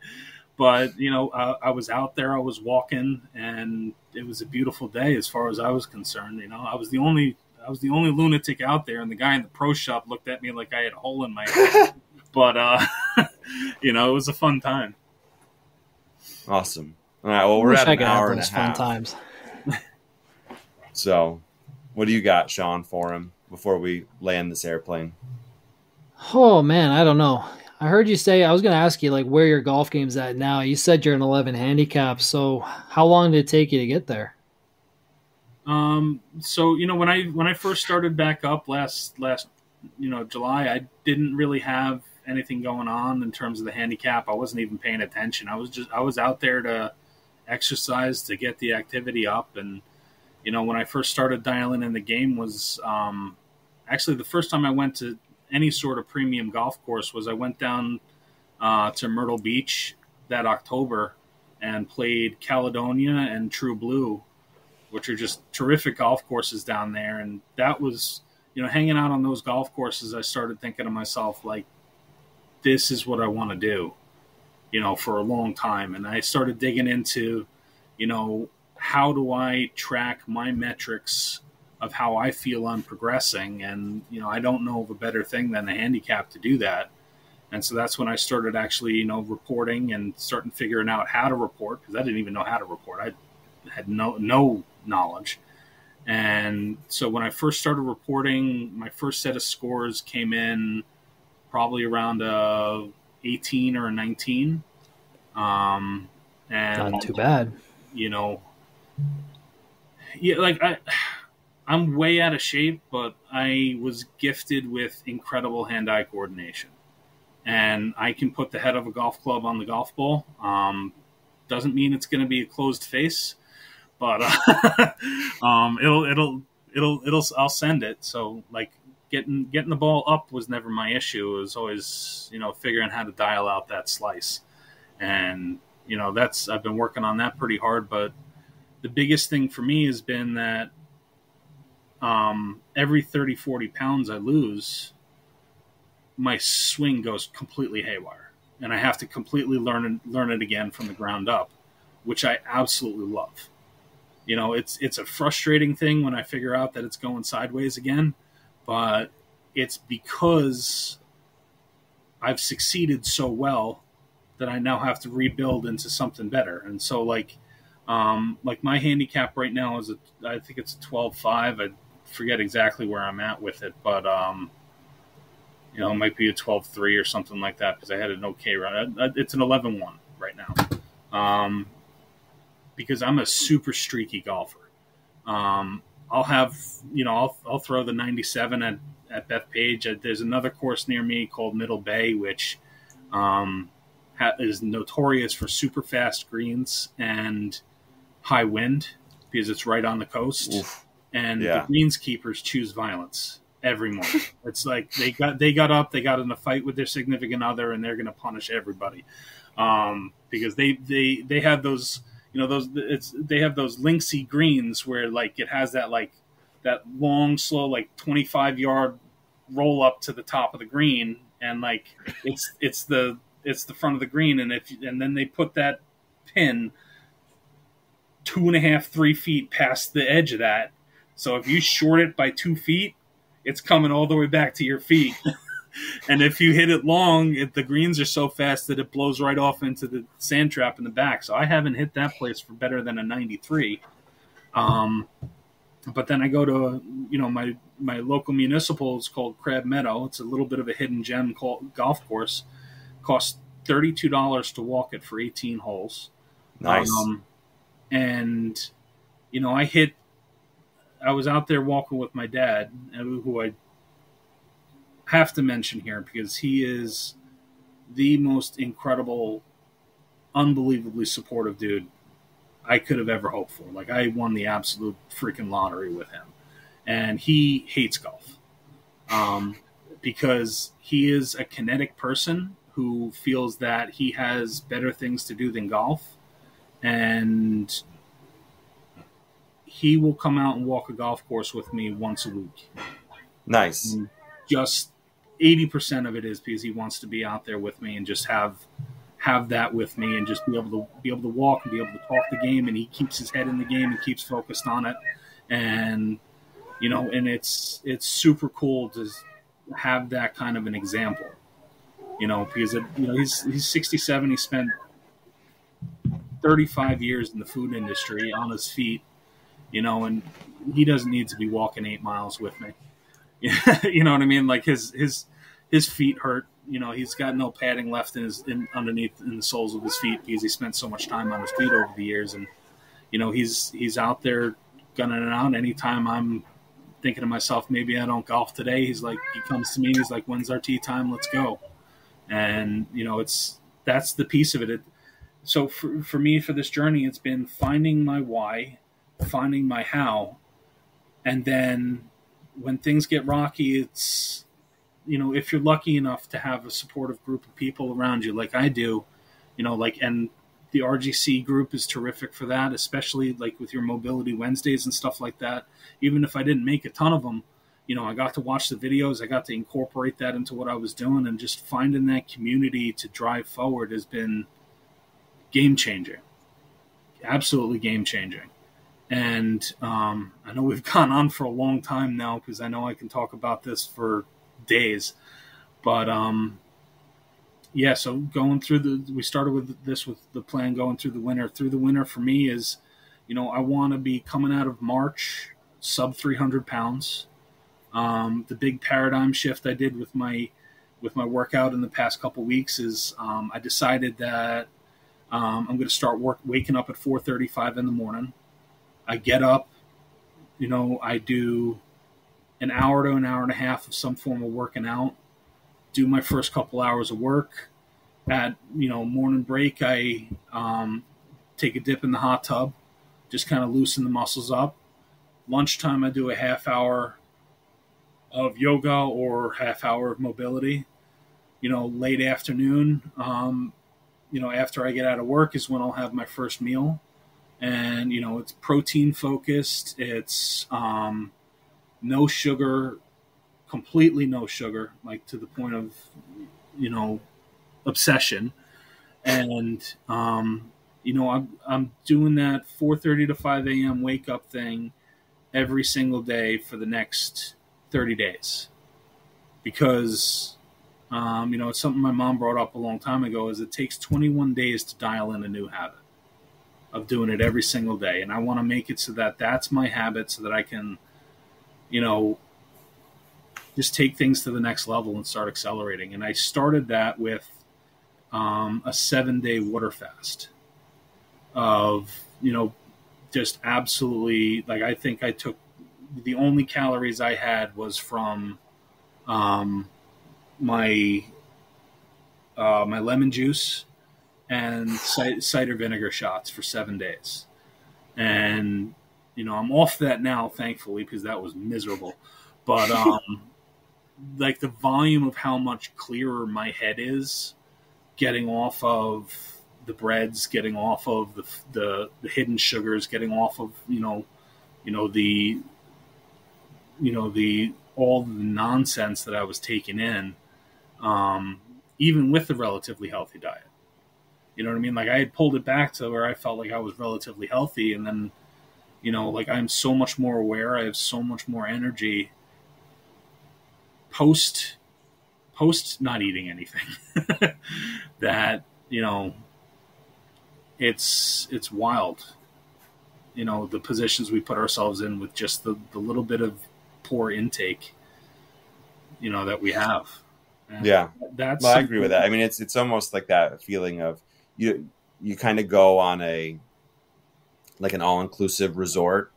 But I was out there, I was walking, and it was a beautiful day as far as I was concerned. I was the only lunatic out there, and the guy in the pro shop looked at me like I had a hole in my head. But it was a fun time. Awesome. All right, well, we're at an hour and a half. Fun times. So, what do you got, Sean, for him before we land this airplane? Oh man, I don't know. I heard you say, I was going to ask you like where your golf game's at now. You said you're an 11 handicap. So how long did it take you to get there? So, when I first started back up last July, I didn't really have anything going on in terms of the handicap. I wasn't even paying attention. I was out there to exercise, to get the activity up. And, when I first started dialing in the game was, actually the first time I went to any sort of premium golf course was I went down to Myrtle Beach that October and played Caledonia and True Blue, which are just terrific golf courses down there. And that was, hanging out on those golf courses, I started thinking to myself, like, this is what I want to do, for a long time. And I started digging into, how do I track my metrics of how I feel I'm progressing. And, I don't know of a better thing than a handicap to do that. And so that's when I started actually, reporting and starting figuring out how to report, because I didn't even know how to report. I had no knowledge. And so when I first started reporting, my first set of scores came in probably around 18 or a 19. And not too bad. I'm way out of shape, but I was gifted with incredible hand-eye coordination. And I can put the head of a golf club on the golf ball. Doesn't mean it's going to be a closed face, but I'll send it. So like getting the ball up was never my issue. It was always, figuring how to dial out that slice. And, I've been working on that pretty hard, but the biggest thing for me has been that every 30, 40 pounds I lose, my swing goes completely haywire, and I have to completely learn it again from the ground up, which I absolutely love. It's a frustrating thing when I figure out that it's going sideways again, but it's because I've succeeded so well that I now have to rebuild into something better. And so like my handicap right now is I think it's a 12.5. I forget exactly where I'm at with it, but it might be a 12.3 or something like that, because I had an okay run. It's an 11.1 right now, because I'm a super streaky golfer. I'll have, I'll throw the 97 at Bethpage. There's another course near me called Middle Bay, which is notorious for super fast greens and high wind, because it's right on the coast. Oof. And the greenskeepers choose violence every morning. It's like they got up, they got in a fight with their significant other, and they're going to punish everybody, because they have those, they have those linksy greens where like it has that long, slow, like 25-yard roll up to the top of the green, and like it's the front of the green, and then they put that pin 2.5, 3 feet past the edge of that. So if you short it by 2 feet, it's coming all the way back to your feet. And if you hit it long, the greens are so fast that it blows right off into the sand trap in the back. So I haven't hit that place for better than a 93. But then I go to, my local municipal is called Crab Meadow. It's a little bit of a hidden gem golf course. Costs $32 to walk it for 18 holes. Nice. And, I was out there walking with my dad, who I have to mention here because he is the most incredible, unbelievably supportive dude I could have ever hoped for. Like, I won the absolute freaking lottery with him. And he hates golf because he is a kinetic person who feels that he has better things to do than golf. And he will come out and walk a golf course with me once a week. Nice. And just 80% of it is because he wants to be out there with me and just have have that with me and just be able to walk and be able to talk the game, and he keeps his head in the game and keeps focused on it. And, you know, and it's super cool to have that kind of an example, you know, because, you know, he's 67. He spent 35 years in the food industry on his feet, you know, and he doesn't need to be walking 8 miles with me. You know what I mean? Like his feet hurt. You know, he's got no padding left underneath in the soles of his feet because he spent so much time on his feet over the years. And, you know, he's out there gunning it out. Anytime I'm thinking to myself, maybe I don't golf today, he comes to me and he's like, when's our tee time? Let's go. And, you know, that's the piece of it. So for me, for this journey, it's been finding my why, finding my how. And then when things get rocky, it's, you know, if you're lucky enough to have a supportive group of people around you, like I do, you know, like, and the RGC group is terrific for that, especially like with your Mobility Wednesdays and stuff like that. Even if I didn't make a ton of them, you know, I got to watch the videos, I got to incorporate that into what I was doing, and just finding that community to drive forward has been game changing, absolutely game changing. And I know we've gone on for a long time now because I know I can talk about this for days, but yeah, so going through we started with the plan going through the winter for me is, you know, I want to be coming out of March sub 300 pounds. The big paradigm shift I did with my workout in the past couple weeks is I decided that I'm going to start waking up at 4:35 in the morning. I get up, you know, I do an hour to an hour and a half of some form of working out, do my first couple hours of work. At, you know, morning break, I take a dip in the hot tub, just kind of loosen the muscles up. Lunchtime, I do a half hour of yoga or half hour of mobility. You know, late afternoon, you know, after I get out of work is when I'll have my first meal. And, you know, it's protein focused. It's no sugar, completely no sugar, like to the point of, you know, obsession. And, you know, I'm doing that 4:30 to 5 a.m. wake up thing every single day for the next 30 days. Because, you know, it's something my mom brought up a long time ago, is it takes 21 days to dial in a new habit of doing it every single day. And I want to make it so that that's my habit, so that I can, you know, just take things to the next level and start accelerating. And I started that with a 7-day water fast of, you know, just absolutely, like, I think I took, the only calories I had was from my lemon juice and cider vinegar shots for 7 days. And, you know, I'm off that now, thankfully, because that was miserable. But, like, the volume of how much clearer my head is getting off of the breads, getting off of the hidden sugars, getting off of, all the nonsense that I was taking in, even with the relatively healthy diet. You know what I mean? Like, I had pulled it back to where I felt like I was relatively healthy, and then, you know, like, I'm so much more aware. I have so much more energy post not eating anything that, you know, it's wild. You know, the positions we put ourselves in with just the little bit of poor intake, you know, that we have. And yeah, that's. Well, I agree with that. I mean, it's almost like that feeling of you kind of go on an all-inclusive resort,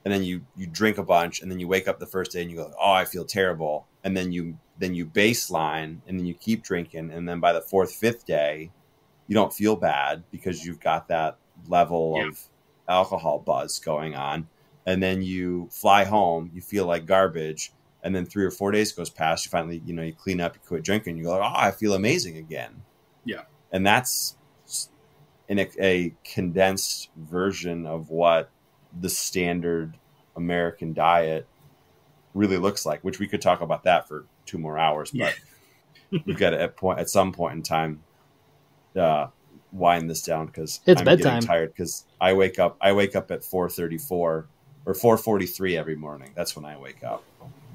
and then you drink a bunch, and then you wake up the first day and you go, oh, I feel terrible. And then you baseline, and then you keep drinking. And then by the 4th, 5th day, you don't feel bad because you've got that level of alcohol buzz going on. And then you fly home, you feel like garbage. And then 3 or 4 days goes past, you finally, you know, you clean up, you quit drinking, you go, oh, I feel amazing again. Yeah. And that's in a condensed version of what the standard American diet really looks like, which we could talk about that for 2 more hours, but we've got to at some point in time wind this down because It's I'm bedtime. getting tired because I wake up at 4:34 or 4:43 every morning. That's when I wake up,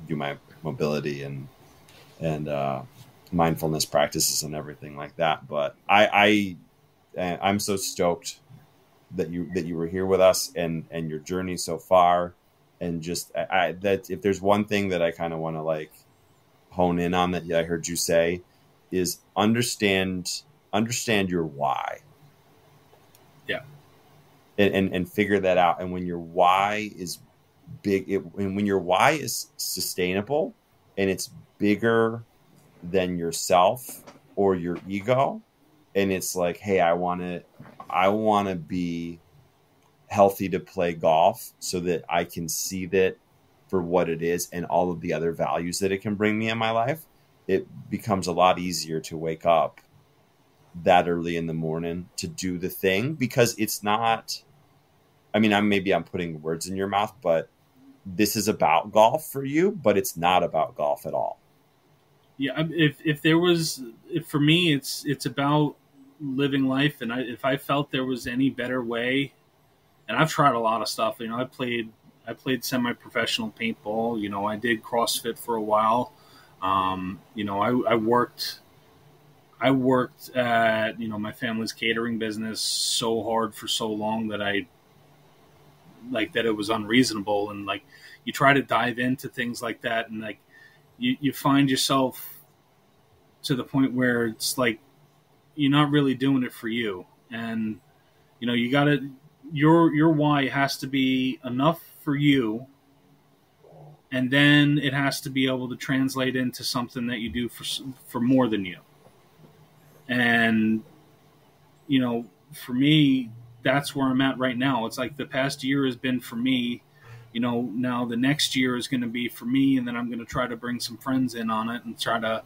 do my mobility and mindfulness practices and everything like that. But I'm so stoked that you were here with us and your journey so far, and just that if there's one thing that I kind of want to like hone in on that I heard you say is understand your why. Yeah. And figure that out. And when your why is big, and when your why is sustainable and it's bigger than yourself or your ego, and it's like, hey, I want to be healthy to play golf so that I can see that for what it is and all of the other values that it can bring me in my life, it becomes a lot easier to wake up that early in the morning to do the thing, because it's not, I mean, I'm putting words in your mouth, but this is about golf for you, but it's not about golf at all. Yeah. If for me, it's about living life. And if I felt there was any better way, and I've tried a lot of stuff, I played semi-professional paintball. I did CrossFit for a while. I worked at, my family's catering business so hard for so long that that it was unreasonable. And like, you try to dive into things like that. And like, you find yourself to the point where it's like, you're not really doing it for you. And, you gotta, your why has to be enough for you. And then it has to be able to translate into something that you do for more than you. And, for me, that's where I'm at right now. It's like the past year has been for me, now the next year is going to be for me. And then I'm going to try to bring some friends in on it and try to,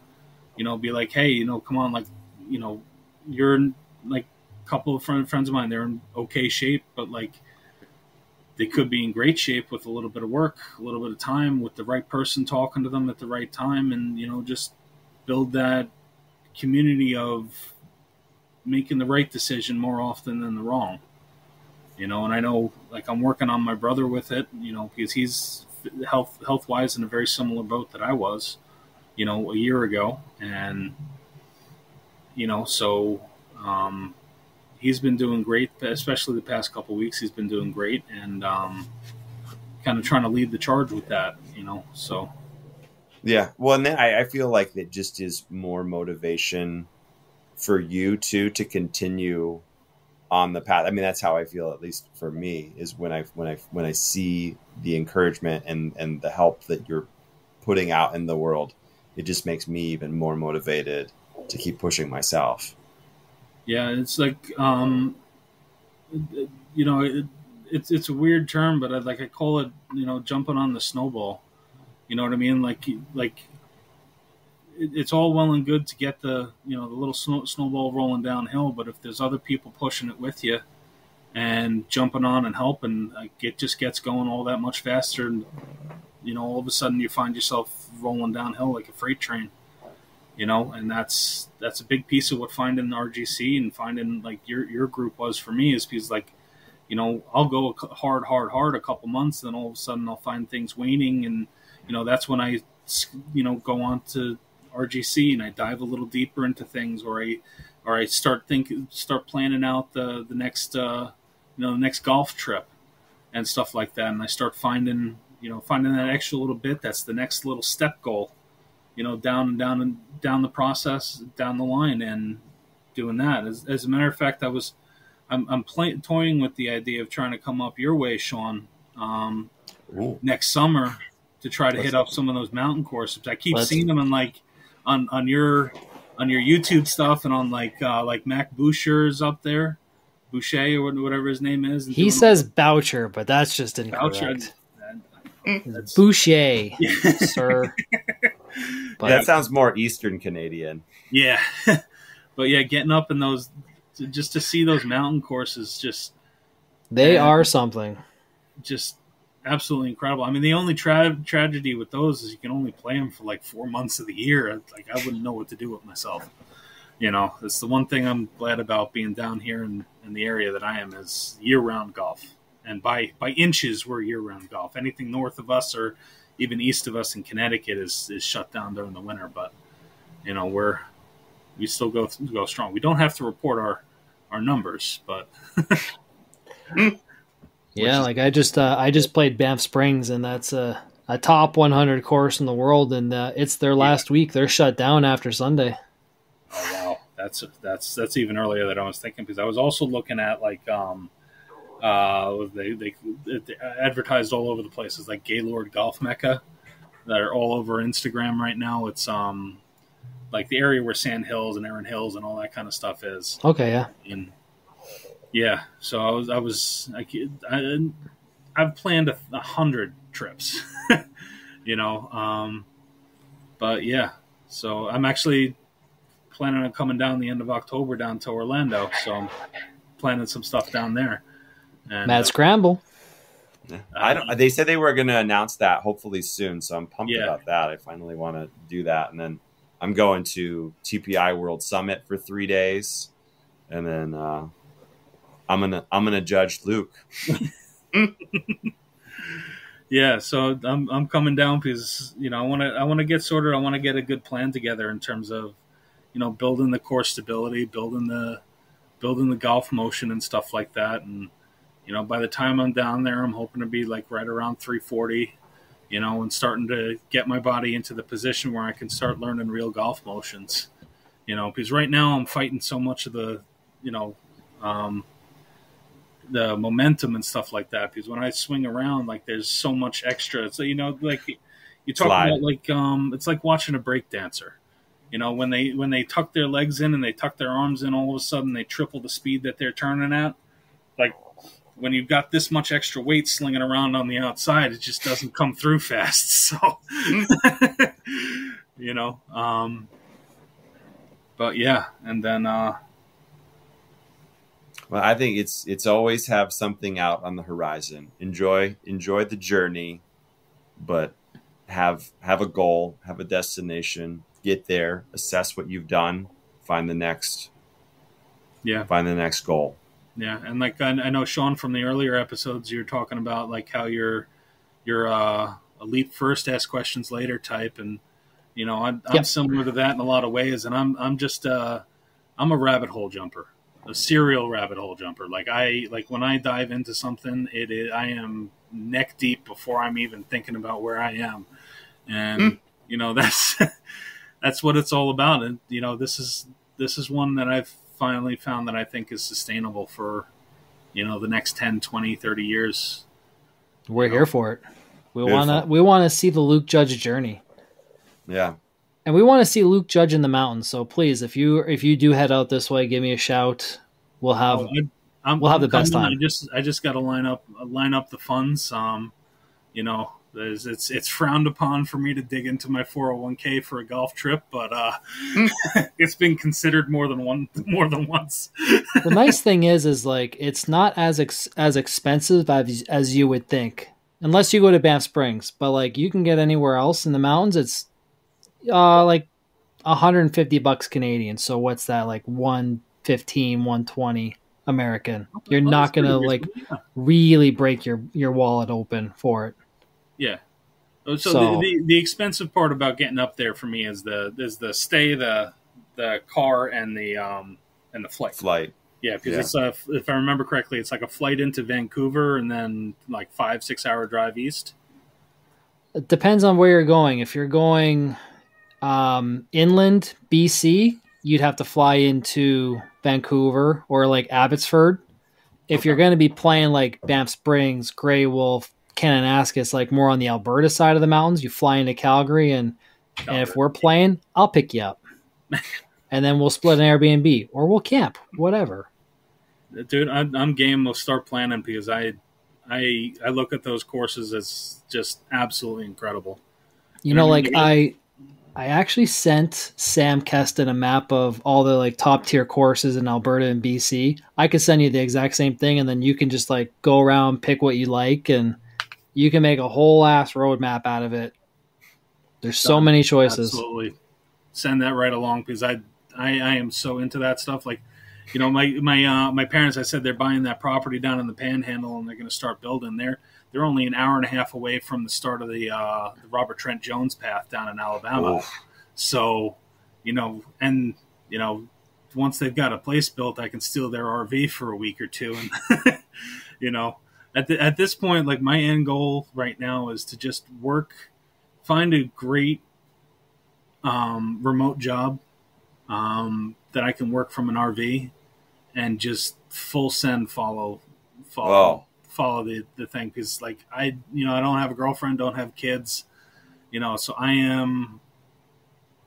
be like, hey, come on, like, you're in, like a couple of friends of mine, they're in okay shape, but like they could be in great shape with a little bit of work, a little bit of time, with the right person talking to them at the right time. And, just build that community of making the right decision more often than the wrong, and I know, like, I'm working on my brother with it, because he's health wise in a very similar boat that I was, a year ago. And, so, he's been doing great, especially the past couple of weeks. He's been doing great, and, kind of trying to lead the charge with that, so. Yeah. Well, and then I feel like it just is more motivation for you to continue on the path. I mean, that's how I feel, at least for me, is when I see the encouragement and the help that you're putting out in the world, it just makes me even more motivated to keep pushing myself. Yeah. It's like, it's a weird term, but I call it, jumping on the snowball. You know what I mean? Like it's all well and good to get the little snowball rolling downhill, but if there's other people pushing it with you and jumping on and helping, like, it just gets going all that much faster. And, all of a sudden you find yourself rolling downhill like a freight train, and that's a big piece of what finding RGC and finding, like, your group was for me, is because, like, I'll go hard a couple months, then all of a sudden I'll find things waning. And, that's when I, go on to RGC and I dive a little deeper into things, or I start planning out the next, the next golf trip and stuff like that. And I start finding that extra little bit. That's the next little step goal, down the process, down the line, and doing that. As a matter of fact, I'm toying with the idea of trying to come up your way, Sean, next summer, to try to hit up some of those mountain courses. I keep seeing them on your YouTube stuff, and on like Mac Boucher's up there, Boucher or whatever his name is. He says Boucher, but that's just incorrect. It's Boucher, sir. But that sounds more Eastern Canadian. Yeah, but yeah, getting up in those, just to see those mountain courses, they are something. Just absolutely incredible. I mean, the only tragedy with those is you can only play them for like 4 months of the year. Like, I wouldn't know what to do with myself, It's the one thing I'm glad about being down here in the area that I am is year-round golf. And by inches, we're year-round golf. Anything north of us or even east of us in Connecticut is shut down during the winter. But, we still go strong. We don't have to report our numbers, but... Yeah, like I just played Banff Springs, and that's a top 100 course in the world, and it's their last week. They're shut down after Sunday. Oh wow, that's even earlier than I was thinking, because I was also looking at like they advertised all over the places like Gaylord Golf Mecca. They're all over Instagram right now. It's like the area where Sand Hills and Erin Hills and all that kind of stuff is. Okay, yeah. And yeah, so I've planned 100 trips, but yeah, so I'm actually planning on coming down the end of October down to Orlando. So I'm planning some stuff down there. And, Mad Scramble. They said they were going to announce that hopefully soon. So I'm pumped about that. I finally want to do that. And then I'm going to TPI World Summit for 3 days. And then, I'm gonna judge Luke. Yeah, so I'm coming down because I want to get sorted. I want to get a good plan together in terms of building the core stability, building the golf motion and stuff like that. And by the time I'm down there, I'm hoping to be like right around 340. And starting to get my body into the position where I can start learning real golf motions. Because right now I'm fighting so much of the momentum and stuff like that, because when I swing around, like there's so much extra. So like you talk about like it's like watching a break dancer. When they tuck their legs in and they tuck their arms in, all of a sudden they triple the speed that they're turning at. Like when you've got this much extra weight slinging around on the outside, it just doesn't come through fast. So but yeah, and then well, I think it's always have something out on the horizon. Enjoy the journey, but have a goal, have a destination, get there, assess what you've done, find the next goal. Yeah, and like I know Sean from the earlier episodes, you're talking about like how you're a leap first, ask questions later type, and I'm similar to that in a lot of ways, and I'm just I'm a rabbit hole jumper. A serial rabbit hole jumper. Like when I dive into something, I am neck deep before I'm even thinking about where I am, and that's what it's all about. And this is one that I've finally found that I think is sustainable for the next 10, 20, 30 years. We're here for it. We want to see the Luke Judge journey. Yeah. And we want to see Luke Judge in the mountains. So please, if you do head out this way, give me a shout. We'll have the best time. I just got to line up the funds. It's frowned upon for me to dig into my 401k for a golf trip, but it's been considered more than once. The nice thing is like it's not as expensive as you would think, unless you go to Banff Springs. But like you can get anywhere else in the mountains, it's like $150 Canadian. So what's that, like 115, 120 American? You're not gonna like really break your wallet open for it. Yeah. So the expensive part about getting up there for me is the stay, the car, and the flight. Yeah, because it's if I remember correctly, it's like a flight into Vancouver and then like 5-6 hour drive east. It depends on where you're going. If you're going inland BC, you'd have to fly into Vancouver or like Abbotsford. If you're going to be playing like Banff Springs, Grey Wolf, Kananaskis, like more on the Alberta side of the mountains, you fly into Calgary, and if we're playing, I'll pick you up. And then we'll split an Airbnb or we'll camp, whatever. Dude, I'm game. We'll start planning because I look at those courses as just absolutely incredible. I actually sent Sam Keston a map of all the like top tier courses in Alberta and BC. I could send you the exact same thing, and then you can just like go around, pick what you like, and you can make a whole ass roadmap out of it. There's so many choices. Absolutely. Send that right along because I am so into that stuff. Like, you know, my parents, I said they're buying that property down in the Panhandle, and they're going to start building there. They're only an hour and a half away from the start of the Robert Trent Jones path down in Alabama. Oh. So, you know, and, you know, once they've got a place built, I can steal their RV for a week or two. And, you know, at this point, like, my end goal right now is to just find a great remote job that I can work from an RV and just full send follow the thing. Because, like, I don't have a girlfriend, don't have kids, you know, so I am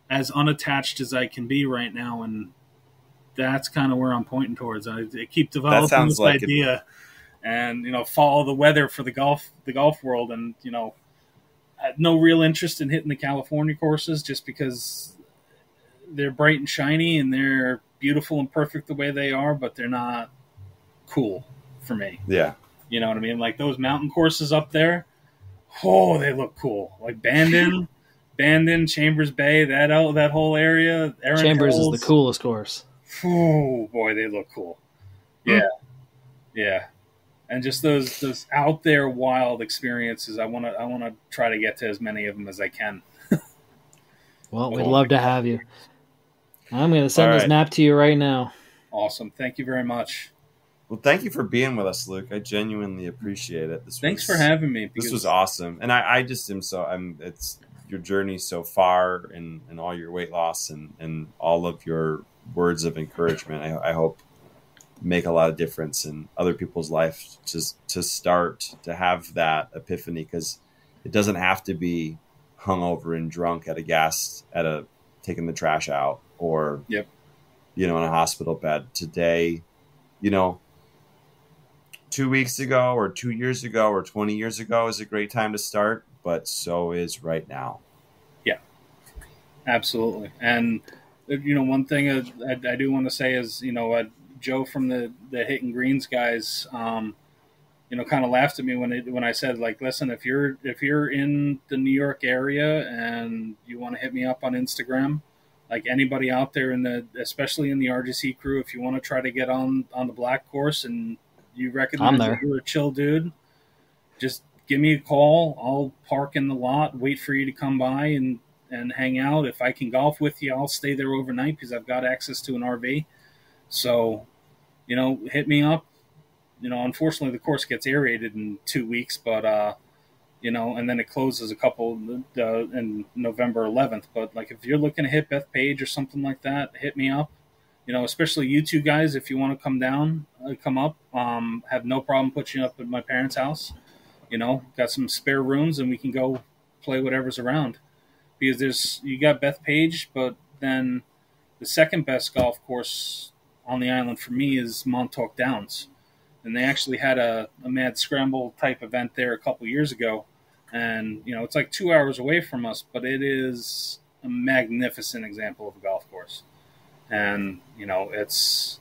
as unattached as I can be right now, and that's kind of where I'm pointing towards. I keep developing this idea, and, you know, follow the weather for the golf world, and, you know, I had no real interest in hitting the California courses just because they're bright and shiny and they're beautiful and perfect the way they are, but they're not cool for me. Yeah, you know what I mean. Like those mountain courses up there, oh, they look cool. Like Bandon, Chambers Bay, that whole area. Chambers is the coolest course. Oh boy, they look cool. Yeah, yeah, and just those out there wild experiences. I want to try to get to as many of them as I can. Well, we'd love to have you. I'm going to send this map to you right now. Awesome. Thank you very much. Well, thank you for being with us, Luke. I genuinely appreciate it. Thanks for having me. This was awesome, and I just am so. It's your journey so far, and all your weight loss, and all of your words of encouragement. I hope make a lot of difference in other people's lives to start to have that epiphany, because it doesn't have to be hungover and drunk taking the trash out, or yep, you know, in a hospital bed. Today, you know, 2 weeks ago or 2 years ago or 20 years ago is a great time to start, but so is right now. Yeah, absolutely. And, you know, one thing I do want to say is, you know, Joe from the Hitting Greens guys, you know, kind of laughed at me when I said, like, listen, if you're in the New York area and you want to hit me up on Instagram, like anybody out there especially in the RGC crew, if you want to try to get on the black course and you recognize that you're a chill dude, just give me a call. I'll park in the lot, wait for you to come by and hang out. If I can golf with you, I'll stay there overnight because I've got access to an RV. So, you know, hit me up. You know, unfortunately, the course gets aerated in 2 weeks, but, you know, and then it closes in November 11th. But, like, if you're looking to hit Bethpage or something like that, hit me up. You know, especially you two guys, if you want to come up, have no problem putting you up at my parents' house. You know, got some spare rooms and we can go play whatever's around. Because you got Bethpage, but then the second best golf course on the island for me is Montauk Downs. And they actually had a mad scramble type event there a couple years ago. And, you know, it's like 2 hours away from us, but it is a magnificent example of a golf course. And, you know, it's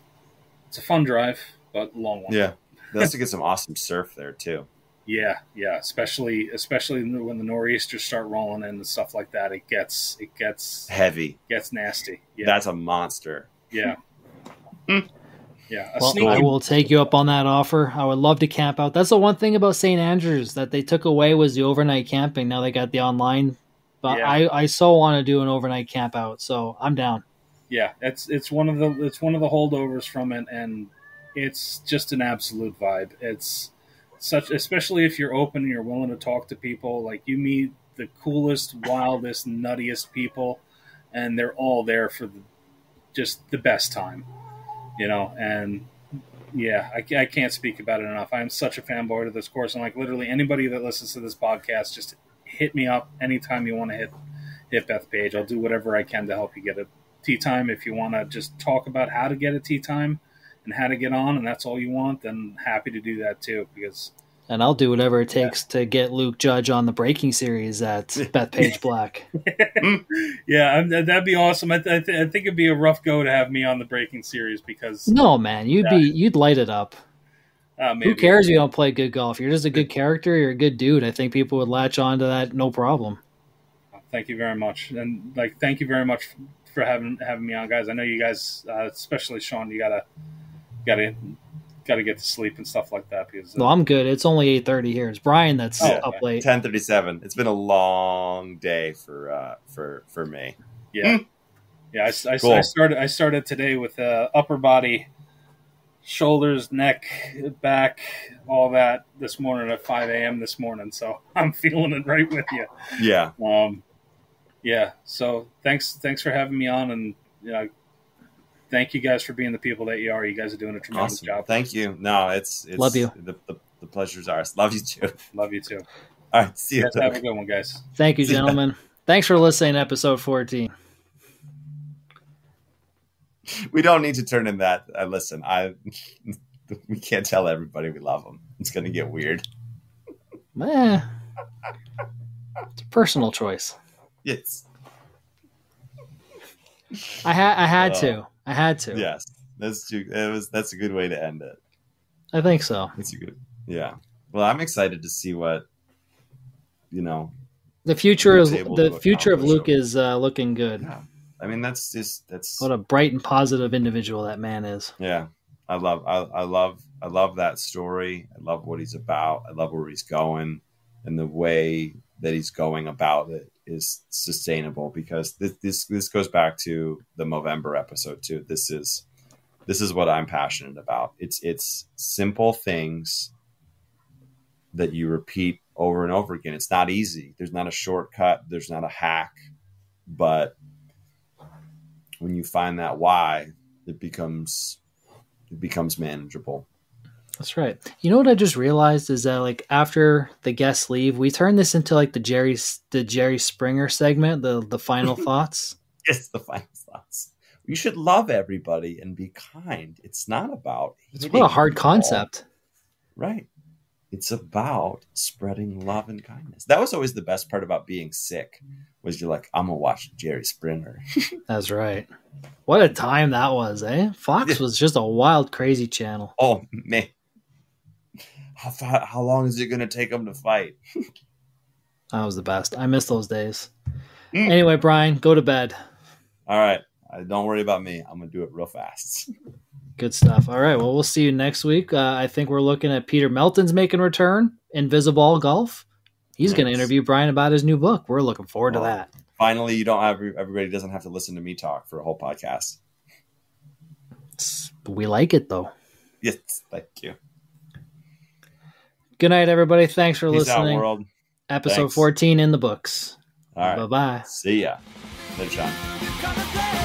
a fun drive, but a long one. Yeah. They also get some awesome surf there too. Yeah. Especially when the nor'easters start rolling in and stuff like that, it gets heavy. Gets nasty. Yeah. That's a monster. Yeah. Yeah. Well, I will take you up on that offer. I would love to camp out. That's the one thing about St. Andrews that they took away was the overnight camping. Now they got the online, but yeah. I so want to do an overnight camp out, so I'm down. Yeah, it's one of the holdovers from it, and it's just an absolute vibe. It's especially if you're open and you're willing to talk to people. Like, you meet the coolest, wildest, nuttiest people, and they're all there for just the best time, you know. And yeah, I can't speak about it enough. I'm such a fanboy of this course, and like literally anybody that listens to this podcast, just hit me up anytime you want to hit Bethpage. I'll do whatever I can to help you get a tee time. If you want to just talk about how to get a tee time and how to get on, and that's all you want, then happy to do that too. And I'll do whatever it takes to get Luke Judge on the breaking series at Bethpage Black. Yeah, that'd be awesome. I think it'd be a rough go to have me on the breaking series because no, man, you'd light it up. Who cares if you don't play good golf? You're just a good character. You're a good dude. I think people would latch on to that no problem. Thank you very much, and thank you very much for having me on, guys. I know you guys, especially Sean, you gotta get to sleep and stuff like that. Because no, I'm good. It's only 8:30 here. It's Brian that's up late. 10:37. It's been a long day for me. Yeah, yeah. Cool. I started today with upper body, shoulders, neck, back, all that this morning at 5 a.m. this morning. So I'm feeling it right with you. Yeah. Yeah. So thanks for having me on, and thank you guys for being the people that you are. You guys are doing a tremendous job. Thank you. No, it's love you. The pleasure's ours. Love you too. Love you too. All right. See you. Have a good one, guys. Thank you, gentlemen. Thanks for listening to episode 14. We don't need to turn in that. Listen, we can't tell everybody we love them. It's going to get weird. It's a personal choice. Yes. I had to. Yes. That's a good way to end it. I think so. That's a good. Yeah. Well, I'm excited to see what the future of Luke is looking good. Yeah. I mean, that's what a bright and positive individual that man is. Yeah. I love that story. I love what he's about. I love where he's going, and the way that he's going about it is sustainable, because this goes back to the Movember episode too. This is what I'm passionate about. It's simple things that you repeat over and over again. It's not easy. There's not a shortcut. There's not a hack, but when you find that why, it becomes manageable. That's right. You know what I just realized is that, like, after the guests leave, we turn this into like the Jerry Springer segment, the final thoughts. Yes, the final thoughts. You should love everybody and be kind. It's not about what a hard concept. Right. It's about spreading love and kindness. That was always the best part about being sick, was you're like, I'm going to watch Jerry Springer. That's right. What a time that was, eh? Fox was just a wild, crazy channel. Oh, man. How long is it going to take them to fight? That was the best. I miss those days. Anyway, Brian, go to bed. All right. Don't worry about me. I'm going to do it real fast. Good stuff. All right. Well, we'll see you next week. I think we're looking at Peter Melton's making return, Invisible Golf. He's going to interview Brian about his new book. We're looking forward to that. Finally, everybody doesn't have to listen to me talk for a whole podcast. We like it, though. Yes. Thank you. Good night, everybody. Thanks for Peace listening. Out, world. Episode 14 in the books. All right. Bye-bye. See ya. Later, Sean.